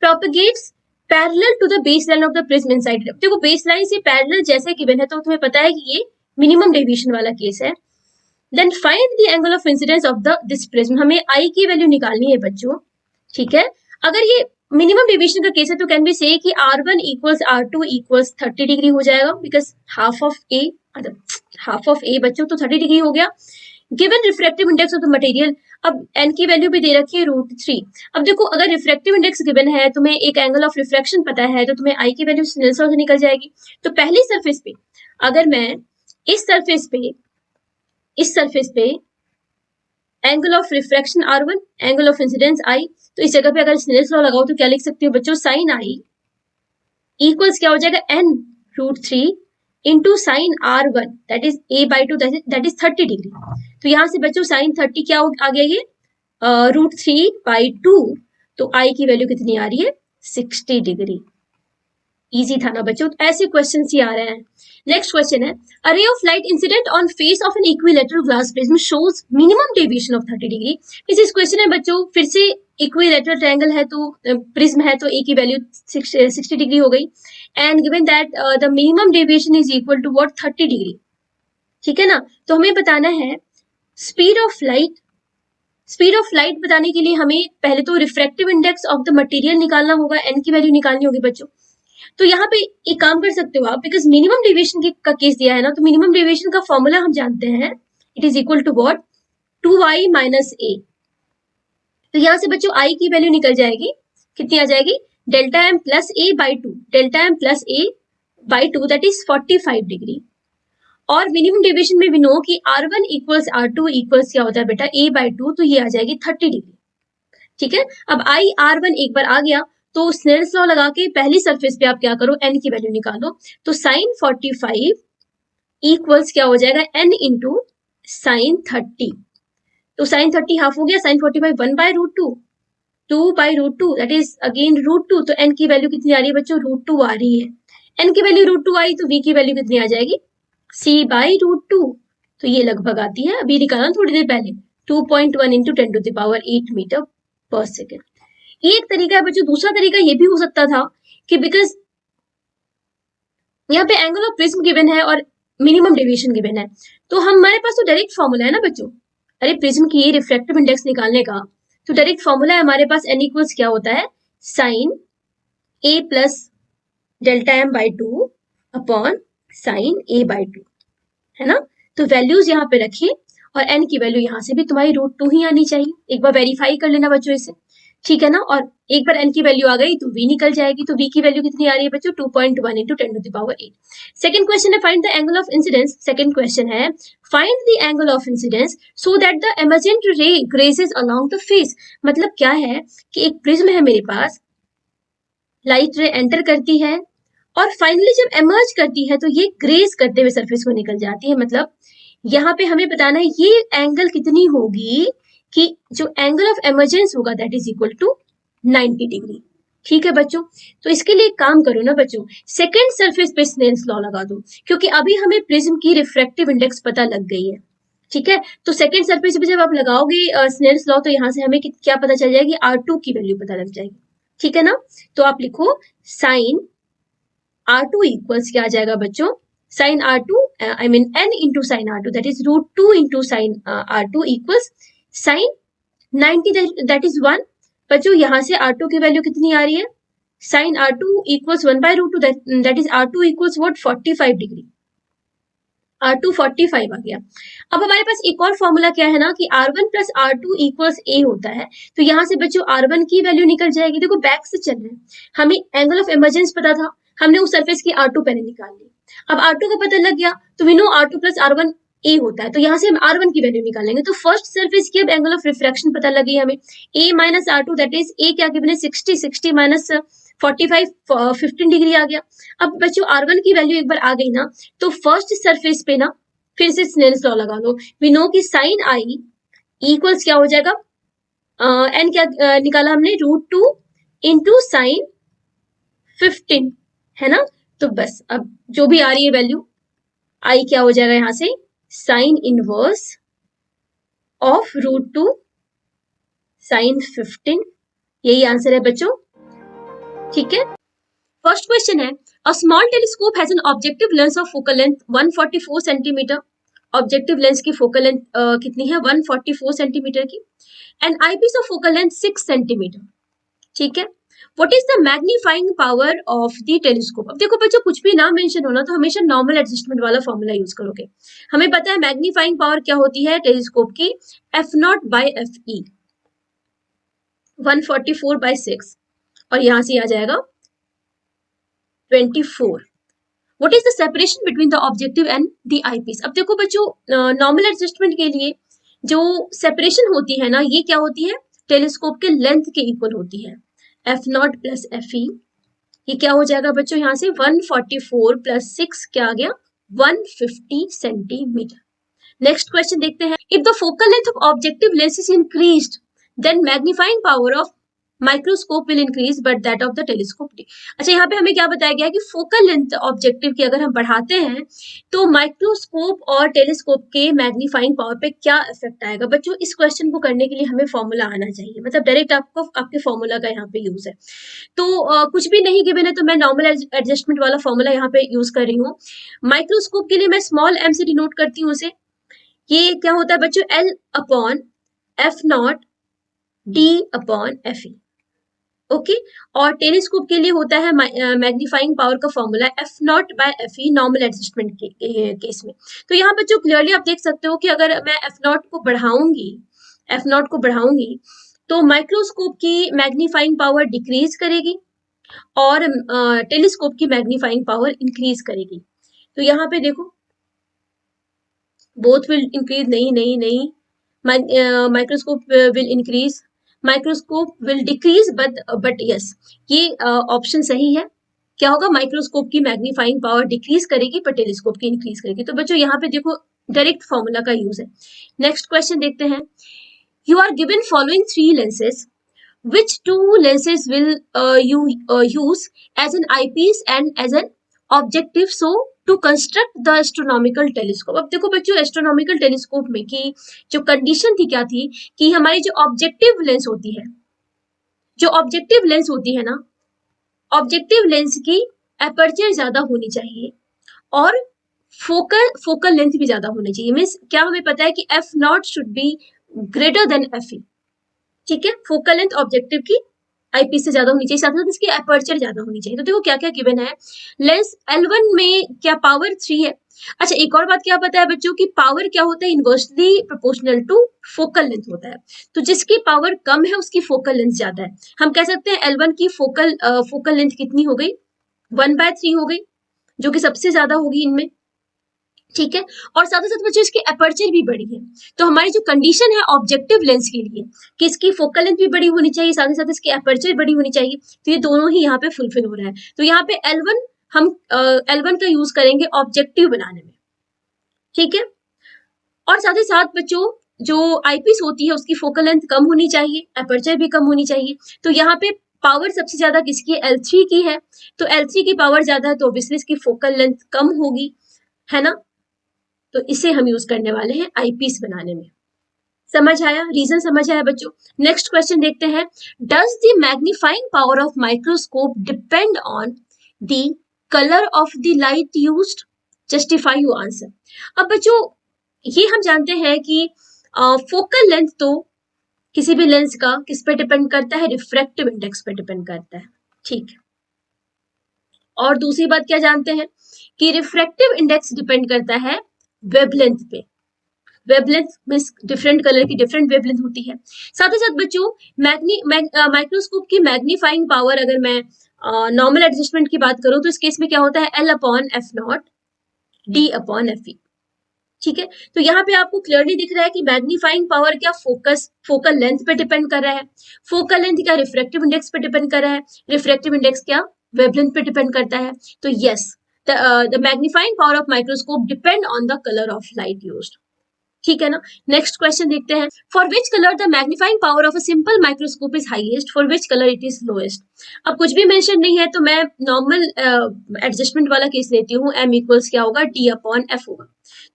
propagates parallel to the base line of the prism inside. देखो बेस लाइन से पैरेलल जैसे गिवन है तो तुम्हें पता है कि ये मिनिमम डेविएशन वाला केस है। Then find the angle of incidence of the this prism. हमें आई की वैल्यू निकालनी है बच्चों, ठीक है। अगर ये मिनिमम डेविएशन का केस है तो कैन बी से कि R1 equals R2 equals 30 degree हो जाएगा, बिकॉज हाफ ऑफ ए, मतलब हाफ ऑफ ए बच्चों तो 30 डिग्री हो गया। Given refractive index of the material, अब एन की वैल्यू भी दे रखी है √3। अब देखो अगर रिफ्रैक्टिव इंडेक्स गिवन है, तुम्हें एक एंगल ऑफ रिफ्रैक्शन पता है, तो तुम्हें आई की वैल्यू स्नेल्स लॉ से निकल जाएगी। तो पहली सरफेस पे अगर मैं इस सरफेस पे angle of refraction R1, angle of incidence I, तो इस जगह पे अगर स्नेल्स लॉ लगाओ तो क्या लिख सकती हो बच्चों, साइन I इक्वल्स क्या हो जाएगा, n√3 into sine R1 that is a/2 that is 30 degree. तो यहाँ से बच्चों साइन 30 क्या आ गया, ये √3/2, तो I की वैल्यू कितनी आ रही है, 60 डिग्री। इजी था ना बच्चों, तो ऐसे क्वेश्चन ही आ रहे हैं। नेक्स्ट क्वेश्चन है, a ray of light incident on face of an equilateral glass prism shows minimum deviation of 30 degree. इस क्वेश्चन है बच्चों, फिर से इक्विलेटरल ट्रायंगल है तो प्रिज्म है तो ए की वैल्यू 60 डिग्री हो गई, and given that the minimum deviation is equal to what, 30 degree, ठीक है ना। तो हमें बताना है speed of light. Speed of light बताने के लिए हमें पहले तो refractive index of the material निकालना होगा, एन की वैल्यू निकालनी होगी बच्चों। तो यहाँ पे एक काम कर सकते हो आप, बिकॉज मिनिमम डेविएशन का केस दिया है ना, तो मिनिमम डेविएशन का फॉर्मूला हम जानते हैं, it is equal to what, 2i minus A. तो यहाँ से बच्चों आई की वैल्यू निकल जाएगी, कितनी आ जाएगी, delta M plus A by two, delta M plus A by two that is 45 degree. और मिनिमम डेविएशन में भी नो कि R1 इक्वल्स R2 इक्वल्स क्या होता है बेटा, a/2, तो ये आ जाएगी 30 डिग्री, ठीक है। अब आई R1 एक बार आ गया तो स्नेल्स लॉ लगा के पहली सरफेस पे आप क्या करो, n की वैल्यू निकालो। तो साइन 45 इक्वल्स क्या हो जाएगा, n इंटू साइन 30। तो साइन 30 हाफ हो गया, साइन 45 1/√2, 2/√2 दैट इज अगेन √2। तो n की वैल्यू कितनी आ रही है बच्चों, √2 आ रही है। n की वैल्यू √2 आई तो v की वैल्यू कितनी आ जाएगी, c/√2। तो ये लगभग आती है, अभी निकाला थोड़ी देर पहले, 2.1 इंटू 10⁸ मीटर पर सेकेंड। ये एक तरीका है बच्चों। दूसरा तरीका ये भी हो सकता था कि बिकॉज यहाँ पे एंगल ऑफ प्रिज्म गिवन है और मिनिमम डेविएशन गिवन है, तो हमारे पास तो डायरेक्ट फॉर्मूला है ना बच्चों, अरे प्रिज्म की रिफ्रैक्टिव इंडेक्स निकालने का, तो डायरेक्ट फॉर्मूला है हमारे पास, n इक्वल्स क्या होता है, sine a plus delta M by 2 upon sine a/2, है ना। तो वैल्यूज यहाँ पे रखिए और n की वैल्यू यहाँ से भी तुम्हारी √2 ही आनी चाहिए। एक बार वेरीफाई कर लेना बच्चों इसे, ठीक है ना। और एक बार n की वैल्यू आ गई तो v निकल जाएगी। तो v की वैल्यू कितनी आ रही है बच्चों, 2.1 इंटू 10⁸. सेकंड क्वेश्चन है, find the angle of incidence. Second question है, find the angle of incidence so that the emergent ray grazes along the face. मतलब क्या है कि एक प्रिज्म है मेरे पास, लाइट रे एंटर करती है और फाइनली जब एमर्ज करती है तो ये ग्रेस करते हुए सरफेस को निकल जाती है। मतलब यहाँ पे हमें बताना है ये एंगल कितनी होगी कि जो एंगल ऑफ एमर्जेंस होगा that is equal to 90 degree, ठीक है बच्चों। तो इसके लिए काम करो ना बच्चों, सेकेंड सरफेस पे स्नेल्स लॉ लगा दो, क्योंकि अभी हमें प्रिज्म की रिफ्रैक्टिव इंडेक्स पता लग गई है, ठीक है। तो सेकेंड सरफेस पे जब आप लगाओगे स्नेल्स लॉ, तो यहाँ से हमें क्या पता चल जाएगी, R2 की वैल्यू पता लग जाएगी, ठीक है ना। तो आप लिखो साइन R2 इक्वल्स क्या आ जाएगा बच्चों, sine R2 I mean n into sine R2 that is √2 into sine R2 equals sine 90 that is 1। बच्चों यहाँ से R2 की वैल्यू कितनी आ रही है, sine R2 equals 1/√2 that is R2 equals what, 45 degree. R2 45 आ गया। अब हमारे पास एक और फॉर्मूला क्या है ना कि R1 plus R2 equals A होता है। तो यहाँ से बच्चों R1 की वैल्यू निकल जाएगी। देखो बैक से चल रहे हैं, हमें एंगल ऑफ इमर्जेंस पता था, हमने उस सरफेस की R2 पहले निकाल ली। अब R2 का पता लग गया तो we know R2 plus R1 A होता है, तो यहाँ से हम R1 की वैल्यू निकालेंगे। तो फर्स्ट सरफेस की अब एंगल ऑफ रिफ्रैक्शन पता लगी हमें, A minus R2 that is A क्या गिवन है, 60 माइनस 45 15 डिग्री आ गया। अब बच्चों R1 की वैल्यू एक बार आ गई ना, तो फर्स्ट सरफेस पे ना फिर से स्नेल्स लॉ लगा लो, वी नो कि साइन आई इक्वल्स क्या हो जाएगा, एन क्या निकाला हमने, √2 इंटू साइन 15, है ना। तो बस अब जो भी आ रही है वैल्यू, आई क्या हो जाएगा यहां से, साइन इनवर्स ऑफ √2 साइन 15, यही आंसर है बच्चों, ठीक है। फर्स्ट क्वेश्चन है, a small telescope has an objective lens of focal length 144 centimetre, objective lens की फोकल लेंथ कितनी है, 144 सेंटीमीटर की, and eyepiece of focal length 6 centimetre, ठीक है। What is the magnifying power of the telescope. अब देखो बच्चों, कुछ भी ना मेंशन होना तो हमेशा नॉर्मल एडजस्टमेंट वाला फॉर्मूला यूज करोगे। हमें पता है मैग्नीफाइंग पावर क्या होती है टेलीस्कोप की, f0/fe, 144/6, और यहां से आ जाएगा 24। What is the separation between the objective and the eyepiece. अब देखो बच्चों, नॉर्मल एडजस्टमेंट के लिए जो सेपरेशन होती है ना, ये क्या होती है, टेलीस्कोप के लेंथ के इक्वल होती है, f0 प्लस fe, ये क्या हो जाएगा बच्चों, यहां से 144 प्लस 6 क्या आ गया, 150 सेंटीमीटर। नेक्स्ट क्वेश्चन देखते हैं, if the focal length of objective lens is increased then magnifying power of microscope will increase but that of the telescope. अच्छा, यहाँ पे हमें क्या बताया गया है कि फोकल लेंथ ऑब्जेक्टिव की अगर हम बढ़ाते हैं तो माइक्रोस्कोप और टेलीस्कोप के मैग्नीफाइंग पावर पे क्या इफेक्ट आएगा। बच्चों, इस क्वेश्चन को करने के लिए हमें फॉर्मूला आना चाहिए, मतलब डायरेक्ट आपको आपके फॉर्मूला का यहाँ पे यूज है। तो कुछ भी नहीं गिवन है तो मैं नॉर्मल एडजस्टमेंट वाला फॉर्मूला यहाँ पे यूज कर रही हूँ। माइक्रोस्कोप के लिए मैं स्मॉल एम से डिनोट करती हूँ उसे, ये क्या होता है बच्चों, L/f0 D/fe, ओके। और टेलीस्कोप के लिए होता है मैग्नीफाइंग पावर का फॉर्मूला f0/fe नॉर्मल एडजस्टमेंट के केस में। तो यहाँ बच्चों क्लियरली आप देख सकते हो कि अगर मैं f0 को बढ़ाऊंगी तो माइक्रोस्कोप की मैग्नीफाइंग पावर डिक्रीज करेगी और टेलीस्कोप की मैग्नीफाइंग पावर इंक्रीज करेगी। तो यहाँ पे देखो, both will increase, नहीं, microscope will increase, microscope will decrease, but yes, ये ऑप्शन सही है। क्या होगा, माइक्रोस्कोप की मैग्नीफाइंग पावर डिक्रीज करेगी पर टेलीस्कोप की इंक्रीज करेगी। तो बच्चों यहाँ पे देखो डायरेक्ट फॉर्मूला का यूज है। नेक्स्ट क्वेश्चन देखते हैं, you are given following 3 lenses, which 2 lenses will you use as an eyepiece and as an objective so to construct the astronomical telescope। अब देखो बच्चों, एस्ट्रोनॉमिकल टेलीस्कोप में की जो कंडीशन थी क्या थी कि हमारी जो ऑब्जेक्टिव लेंस होती है, ना, ऑब्जेक्टिव लेंस की एपर्चर ज्यादा होनी चाहिए और फोकल लेंथ भी ज्यादा होनी चाहिए। मीन्स क्या हमें पता है कि f0 should be greater then fe, ठीक है। फोकल लेंथ ऑब्जेक्टिव की आईपीस से ज्यादा होनी चाहिए, साथ साथ इसकी एपर्चर ज्यादा होनी चाहिए। तो देखो क्या क्या गिवन है, लेंस L1 में क्या पावर 3 है। अच्छा, एक और बात क्या पता है बच्चों की पावर क्या होता है, inversely proportional to focal length होता है। तो जिसकी पावर कम है उसकी फोकल लेंथ ज्यादा है। हम कह सकते हैं L1 की फोकल लेंथ कितनी हो गई, 1/3 हो गई, जो कि सबसे ज्यादा होगी इनमें, ठीक है। और साथ ही साथ बच्चों इसकी एपर्चर भी बड़ी है। तो हमारी जो कंडीशन है ऑब्जेक्टिव लेंस के लिए कि इसकी फोकल लेंथ भी बड़ी होनी चाहिए, साथ ही साथ इसकी एपर्चर बड़ी होनी चाहिए, तो ये दोनों ही यहाँ पे फुलफिल हो रहा है। तो यहाँ पे L1 हम L1 का यूज करेंगे ऑब्जेक्टिव बनाने में, ठीक है। और साथ ही साथ बच्चों जो आईपीस होती है उसकी फोकल लेंथ कम होनी चाहिए, एपर्चर भी कम होनी चाहिए। तो यहाँ पे पावर सबसे ज्यादा किसकी है, L3 की है। तो L3 की पावर ज्यादा है तो ऑब्वियसली इसकी फोकल लेंथ कम होगी, है ना। तो इसे हम यूज करने वाले हैं आईपीस बनाने में। समझ आया, रीजन समझ आया बच्चों। नेक्स्ट क्वेश्चन देखते हैं, does the magnifying power of microscope depend on the colour of the light used, justify your answer. अब बच्चों ये हम जानते हैं कि फोकल लेंथ तो किसी भी लेंस का किस पे डिपेंड करता है, रिफ्रैक्टिव इंडेक्स पे डिपेंड करता है, ठीक है। और दूसरी बात क्या जानते हैं कि रिफ्रैक्टिव इंडेक्स डिपेंड करता है वेवलेंथ पे। वेवलेंथ मींस डिफरेंट कलर की डिफरेंट वेवलेंथ होती है। साथ ही साथ बच्चों माइक्रोस्कोप की मैग्नीफाइंग पावर अगर मैं नॉर्मल एडजस्टमेंट की बात करूं तो इस केस में क्या होता है, L/f0 D/fe, ठीक है। तो यहाँ पे आपको क्लियरली दिख रहा है कि मैग्नीफाइंग पावर क्या फोकल लेंथ पे डिपेंड कर रहा है, फोकल लेंथ क्या रिफ्रैक्टिव इंडेक्स पे डिपेंड कर रहा है, रिफ्रैक्टिव इंडेक्स क्या वेवलेंथ पे डिपेंड करता है। तो yes, the magnifying power of microscope depend on the color of light used. ठीक है ना. नेक्स्ट क्वेश्चन देखते हैं. For which colour the magnifying power of a simple microscope is highest, for which colour it is lowest. अब कुछ भी mention नहीं है तो मैं नॉर्मल एडजस्टमेंट वाला केस लेती हूँ. m इक्वल्स क्या होगा, d अपॉन f होगा.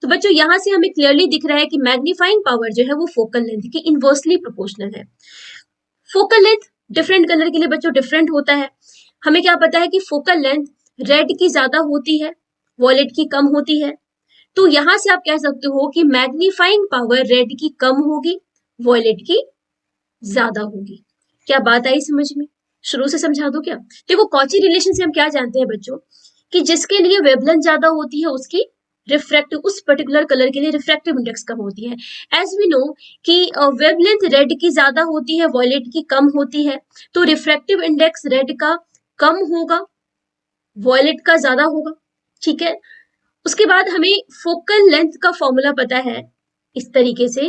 तो बच्चों यहाँ से हमें क्लियरली दिख रहा है कि मैग्नीफाइंग पावर जो है वो फोकल लेंथ की इनवर्सली प्रोपोर्शनल है. फोकल लेंथ डिफरेंट कलर के लिए बच्चों डिफरेंट होता है. हमें क्या पता है कि फोकल लेंथ रेड की ज्यादा होती है, वॉयलेट की कम होती है. तो यहां से आप कह सकते हो कि मैग्नीफाइंग पावर रेड की कम होगी, वॉयलेट की ज्यादा होगी. क्या बात आई समझ में? शुरू से समझा दो क्या? देखो कॉची रिलेशन से हम क्या जानते हैं बच्चों, कि जिसके लिए वेवलेंथ ज्यादा होती है उसकी रिफ्रैक्टिव, उस पर्टिकुलर कलर के लिए रिफ्रैक्टिव इंडेक्स कम होती है. एज वी नो कि वेवलेंथ रेड की ज्यादा होती है, वॉयलेट की कम होती है, तो रिफ्रैक्टिव इंडेक्स रेड का कम होगा, वॉयलेट का ज्यादा होगा. ठीक है. उसके बाद हमें फोकल लेंथ का फॉर्मूला पता है इस तरीके से,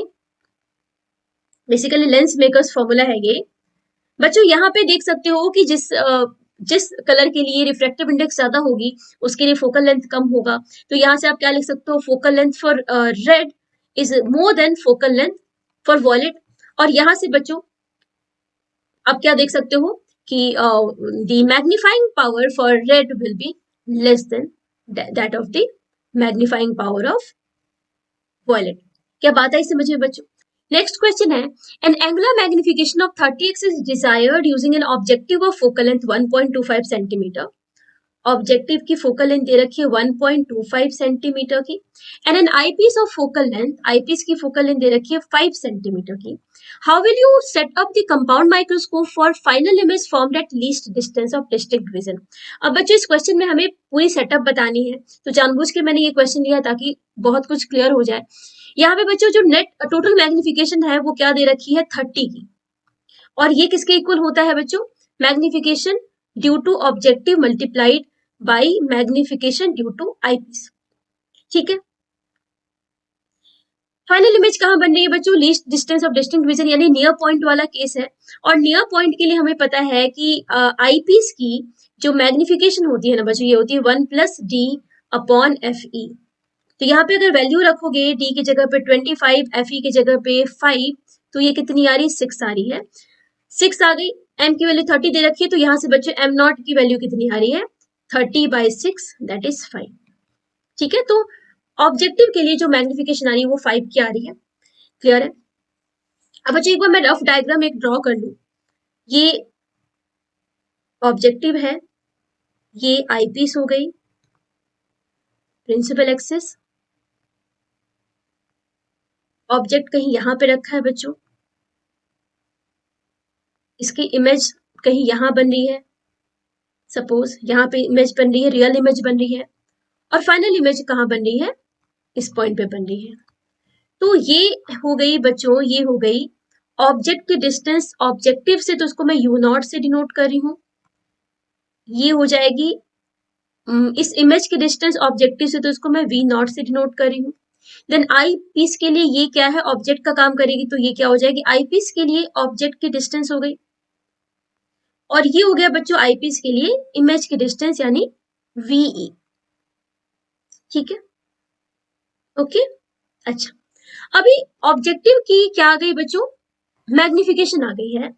बेसिकली लेंस मेकर्स फॉर्मूला है ये. बच्चों यहाँ पे देख सकते हो कि जिस कलर के लिए रिफ्रैक्टिव इंडेक्स ज्यादा होगी उसके लिए फोकल लेंथ कम होगा. तो यहाँ से आप क्या लिख सकते हो, focal length for red is more than focal length for violet. और यहाँ से बच्चों आप क्या देख सकते हो कि the magnifying power for red will be less than that of the magnifying power of violet. क्या बात आई समझ में बच्चों? नेक्स्ट क्वेश्चन है, an angular magnification of 30x is desired using an objective of focal length 1.25 centimetre. Objective की focal length दे रखी है 1.25 सेंटीमीटर की, and an eyepiece of focal length, eyepiece की फोकल लेंथ दे रखी है 5 सेंटीमीटर की. How will you set up the compound microscope for final image formed at least distance of district vision. अब बच्चों इस क्वेश्चन में हमें पूरी सेटअप बतानी है, तो जानबूझ के मैंने ये क्वेश्चन लिया ताकि बहुत कुछ क्लियर हो जाए. यहाँ पे बच्चों जो नेट टोटल मैग्निफिकेशन है वो क्या दे रखी है, 30 की. और ये किसके इक्वल होता है बच्चों, magnification due to objective multiplied by magnification due to eyepiece. ठीक है. फाइनल इमेज कहाँ बन रही है बच्चों, least distance of distinct vision यानी नियर पॉइंट वाला केस है. और नियर पॉइंट के लिए हमें पता है कि आईपीस की जो मैग्निफिकेशन होती है ना बच्चों, ये होती है 1+d अपॉन FE. तो यहाँ पे अगर वैल्यू रखोगे d की जगह पे 25, FE की जगह पे 5, तो ये कितनी आ रही है, 6 आ रही है. 6 आ गई. m की वैल्यू 30 दे रखी है, तो यहाँ से बच्चों m0 की वैल्यू कितनी आ रही है, 30/6 दैट इज 5. ठीक है. तो ऑब्जेक्टिव के लिए जो मैग्निफिकेशन आ रही है वो 5 की आ रही है. क्लियर है? अब बच्चों एक बार मैं रफ डायग्राम एक ड्रॉ कर लूं. ये ऑब्जेक्टिव है, ये आईपीस हो गई, प्रिंसिपल एक्सिस, ऑब्जेक्ट कहीं यहां पे रखा है बच्चों, इसकी इमेज कहीं यहां बन रही है, सपोज यहां पे इमेज बन रही है, रियल इमेज बन रही है, और फाइनल इमेज कहां बन रही है, इस पॉइंट पे बन रही है. तो ये हो गई बच्चों, ये हो गई ऑब्जेक्ट की डिस्टेंस ऑब्जेक्टिव से, तो उसको मैं u0 से डिनोट कर रही हूं. ये हो जाएगी इस इमेज की डिस्टेंस ऑब्जेक्टिव से, तो इसको मैं v0 से डिनोट कर रही हूँ. देन आई पीस के लिए ये क्या है, ऑब्जेक्ट का काम करेगी, तो ये क्या हो जाएगी, आई पीस के लिए ऑब्जेक्ट की डिस्टेंस हो गई. और ये हो गया बच्चों आई पीस के लिए इमेज की डिस्टेंस यानी VE. ठीक है. ओके. अच्छा, अभी ऑब्जेक्टिव की क्या आ गई बच्चों, मैग्निफिकेशन आ गई है.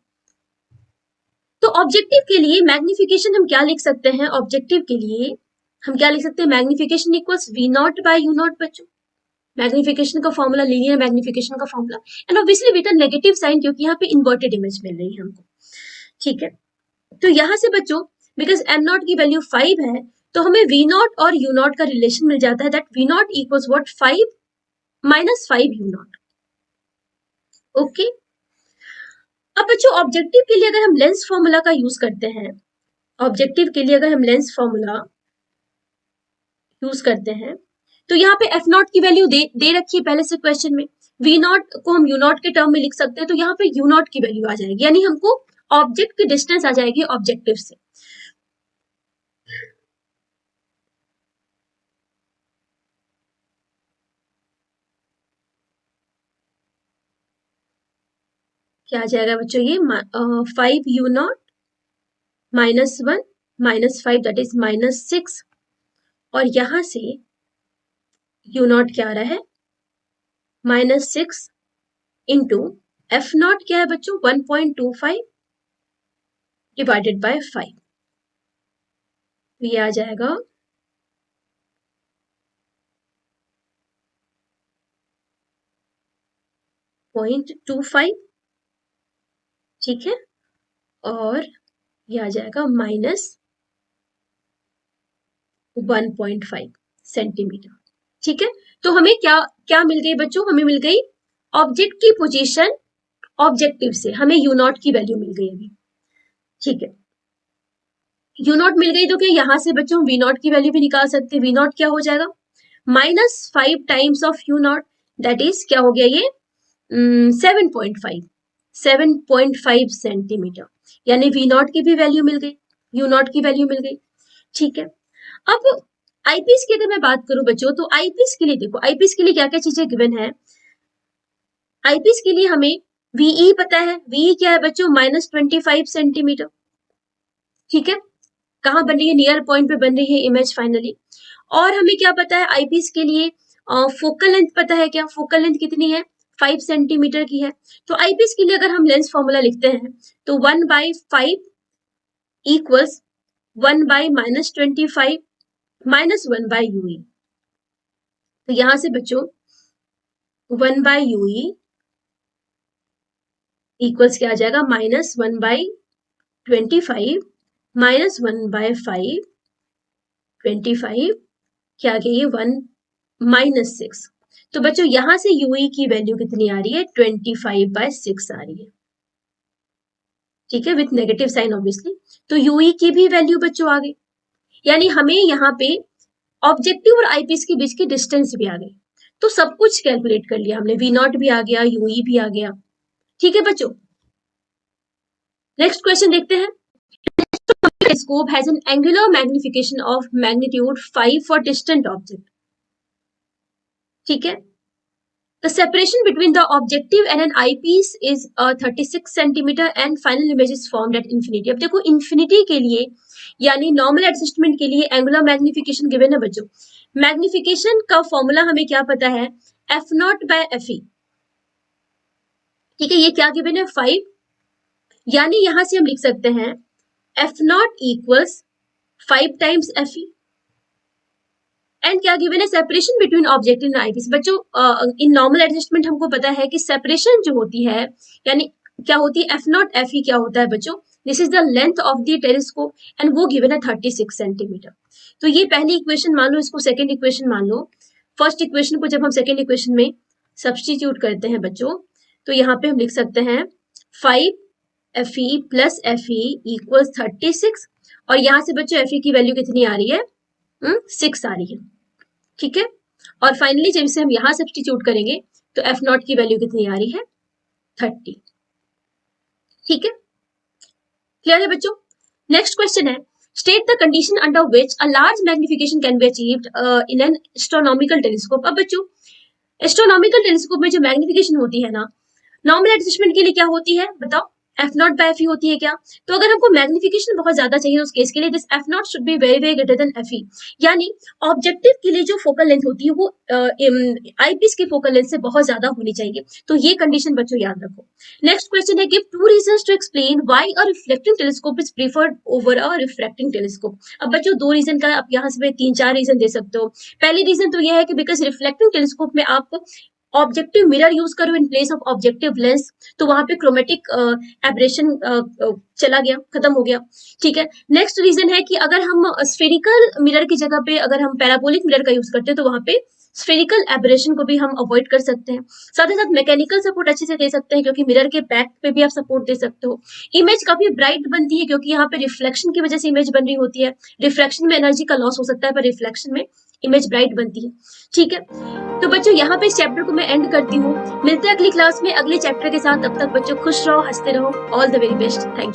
तो ऑब्जेक्टिव के लिए मैग्निफिकेशन हम क्या लिख सकते हैं, ऑब्जेक्टिव के लिए हम क्या लिख सकते हैं, मैग्निफिकेशन इक्वल्स V0/U0 बच्चों. मैग्निफिकेशन का फॉर्मूला, लीनियर मैग्निफिकेशन का formula, and obviously with negative sign क्योंकि यहाँ पे इन्वर्टेड इमेज मिल रही है हमको. ठीक है. तो यहाँ से बच्चों बिकॉज m0 की वैल्यू 5 है, तो हमें v0 और u0 का रिलेशन मिल जाता है, that v0 equals what, 5 - 5u0. Okay. अब बच्चों ऑब्जेक्टिव के लिए अगर हम लेंस फॉर्मूला का यूज करते हैं, ऑब्जेक्टिव के लिए अगर हम लेंस फॉर्मूला यूज करते हैं, तो यहाँ पे f0 की वैल्यू दे रखी है पहले से क्वेश्चन में, v0 को हम u0 के टर्म में लिख सकते हैं, तो यहाँ पे u0 की वैल्यू आ जाएगी, यानी हमको ऑब्जेक्ट की डिस्टेंस आ जाएगी ऑब्जेक्टिव से. क्या आ जाएगा बच्चों, ये 5u0 -1 -5 दैट इज -6. और यहां से यू नॉट क्या आ रहा है -6 इंटू एफ नॉट क्या है बच्चों 1.25 डिवाइडेड बाय 5, तो ये आ जाएगा 0.25, ठीक है, और ये आ जाएगा -1.5 सेंटीमीटर, ठीक है। तो हमें क्या क्या मिल गई बच्चों, हमें मिल गई ऑब्जेक्ट की पोजीशन ऑब्जेक्टिव से, हमें यू नॉट की वैल्यू मिल गई अभी, ठीक है। यू नॉट मिल गई तो क्या यहाँ से बच्चों वी नॉट की वैल्यू भी निकाल सकते हैं। वी नॉट क्या हो जाएगा -5 times of you not, that is क्या हो गया ये 7.5 सेंटीमीटर, यानी वी नॉट की भी वैल्यू मिल गई, यू नॉट की वैल्यू मिल गई, ठीक है। अब आईपीएस की अगर मैं बात करूं बच्चों, तो आईपीएस के लिए देखो, आईपीएस के लिए क्या क्या चीजें गिवन है। आईपीएस के लिए हमें वीई पता है, वीई क्या है बच्चों -25 सेंटीमीटर, ठीक है। कहाँ बन रही है, नियर पॉइंट पे बन रही है इमेज फाइनली। और हमें क्या पता है आईपीएस के लिए फोकल लेंथ पता है, क्या फोकल लेंथ कितनी है 5 सेंटीमीटर की है। तो आईपीएस के लिए अगर हम लेंस फॉर्मूला लिखते हैं तो 1/5 इक्वल्स 1/-25 -1/UE, तो यहां से बच्चों 1/UE इक्वल्स क्या आ जाएगा -1/25 -1/5 25 क्या आ गई ये 1 -6। तो बच्चों यहां से यूई की वैल्यू कितनी आ रही है 25/6 आ रही है, ठीक है, विथ नेगेटिव साइन ऑब्वियसली। तो यूई की भी वैल्यू बच्चों आ गई, यानी हमें यहाँ पे ऑब्जेक्टिव और आईपीएस के बीच की डिस्टेंस भी आ गई। तो सब कुछ कैलकुलेट कर लिया हमने, वी नॉट भी आ गया, यूई भी आ गया, ठीक है बच्चों। नेक्स्ट क्वेश्चन देखते हैं। Telescope has an angular magnification of magnitude 5 for distant object, ठीक है। The separation between the objective and an eyepiece is 36 centimeter and final image is formed at infinity। अब देखो infinity के लिए यानी नॉर्मल एडजस्टमेंट के लिए एंगुलर मैग्निफिकेशन गिवन है बच्चों। मैग्निफिकेशन का फॉर्मूला हमें क्या पता है F0/FE, ठीक है। ये क्या गिवन है 5, यानी यहां से हम लिख सकते हैं F0 equals 5 times FE and क्या गिवन है separation between objective and eyepiece. बच्चों इन नॉर्मल एडजस्टमेंट हमको पता है कि सेपरेशन जो होती है यानी क्या होती है F0 FE क्या होता है बच्चों, this is the length of the telescope and वो गिवन है 36 सेंटीमीटर। तो ये पहली इक्वेशन मान लो, इसको सेकेंड इक्वेशन मान लो। फर्स्ट इक्वेशन को जब हम सेकेंड इक्वेशन में सब्सटीट्यूट करते हैं बच्चों, तो यहाँ पे हम लिख सकते हैं 5 FE प्लस FE इक्वल्स 36, और यहाँ से बच्चों FE की वैल्यू कितनी आ रही है 6 आ रही है, ठीक है। और फाइनली जब इसे हम यहां सब्स्टिट्यूट करेंगे तो एफ नॉट की वैल्यू कितनी आ रही है 30, ठीक है। क्लियर है बच्चों। नेक्स्ट क्वेश्चन है state the condition under which a large magnification can be achieved in an astronomical telescope. अब बच्चों एस्ट्रोनॉमिकल टेलीस्कोप में जो मैग्निफिकेशन होती है ना, नॉर्मल एडजस्टमेंट के लिए क्या होती है बताओ F0/FE होती है क्या। तो अगर हमको मैग्निफिकेशन बहुत ज्यादा चाहिए उस केस के लिए this F0 should be very very greater than FE, यानी ऑब्जेक्टिव के लिए जो फोकल लेंथ होती है वो आईपीस की फोकल लेंथ से बहुत ज्यादा होनी चाहिए। तो ये कंडीशन बच्चों याद रखो। नेक्स्ट क्वेश्चन है give 2 reasons to explain why a reflecting telescope is preferred over a refracting telescope. अब बच्चों 2 रीजन का आप यहाँ से 3-4 रीजन दे सकते हो। पहली रीजन तो ये है कि बिकॉज रिफ्लेक्टिंग टेलीस्कोप में आप ऑब्जेक्टिव मिरर यूज करो in place of objective lens, तो वहां पे क्रोमेटिक एब्रेशन चला गया, खत्म हो गया, ठीक है। नेक्स्ट रीजन है कि अगर हम स्फेरिकल मिरर की जगह पे अगर हम पैराबोलिक मिरर का यूज करते हैं तो वहां पे स्फेरिकल एब्रेशन को भी हम अवॉइड कर सकते हैं। साथ ही साथ मैकेनिकल सपोर्ट अच्छे से दे सकते हैं क्योंकि मिरर के बैक पे भी आप सपोर्ट दे सकते हो। इमेज काफी ब्राइट बनती है क्योंकि यहाँ पे रिफ्लेक्शन की वजह से इमेज बन रही होती है। रिफ्लेक्शन में एनर्जी का लॉस हो सकता है पर रिफ्लेक्शन में इमेज ब्राइट बनती है, ठीक है। तो बच्चों यहाँ पे इस चैप्टर को मैं एंड करती हूँ, मिलते हैं अगली क्लास में अगले चैप्टर के साथ। तब तक बच्चों खुश रहो, हंसते रहो, all the very best, thank you.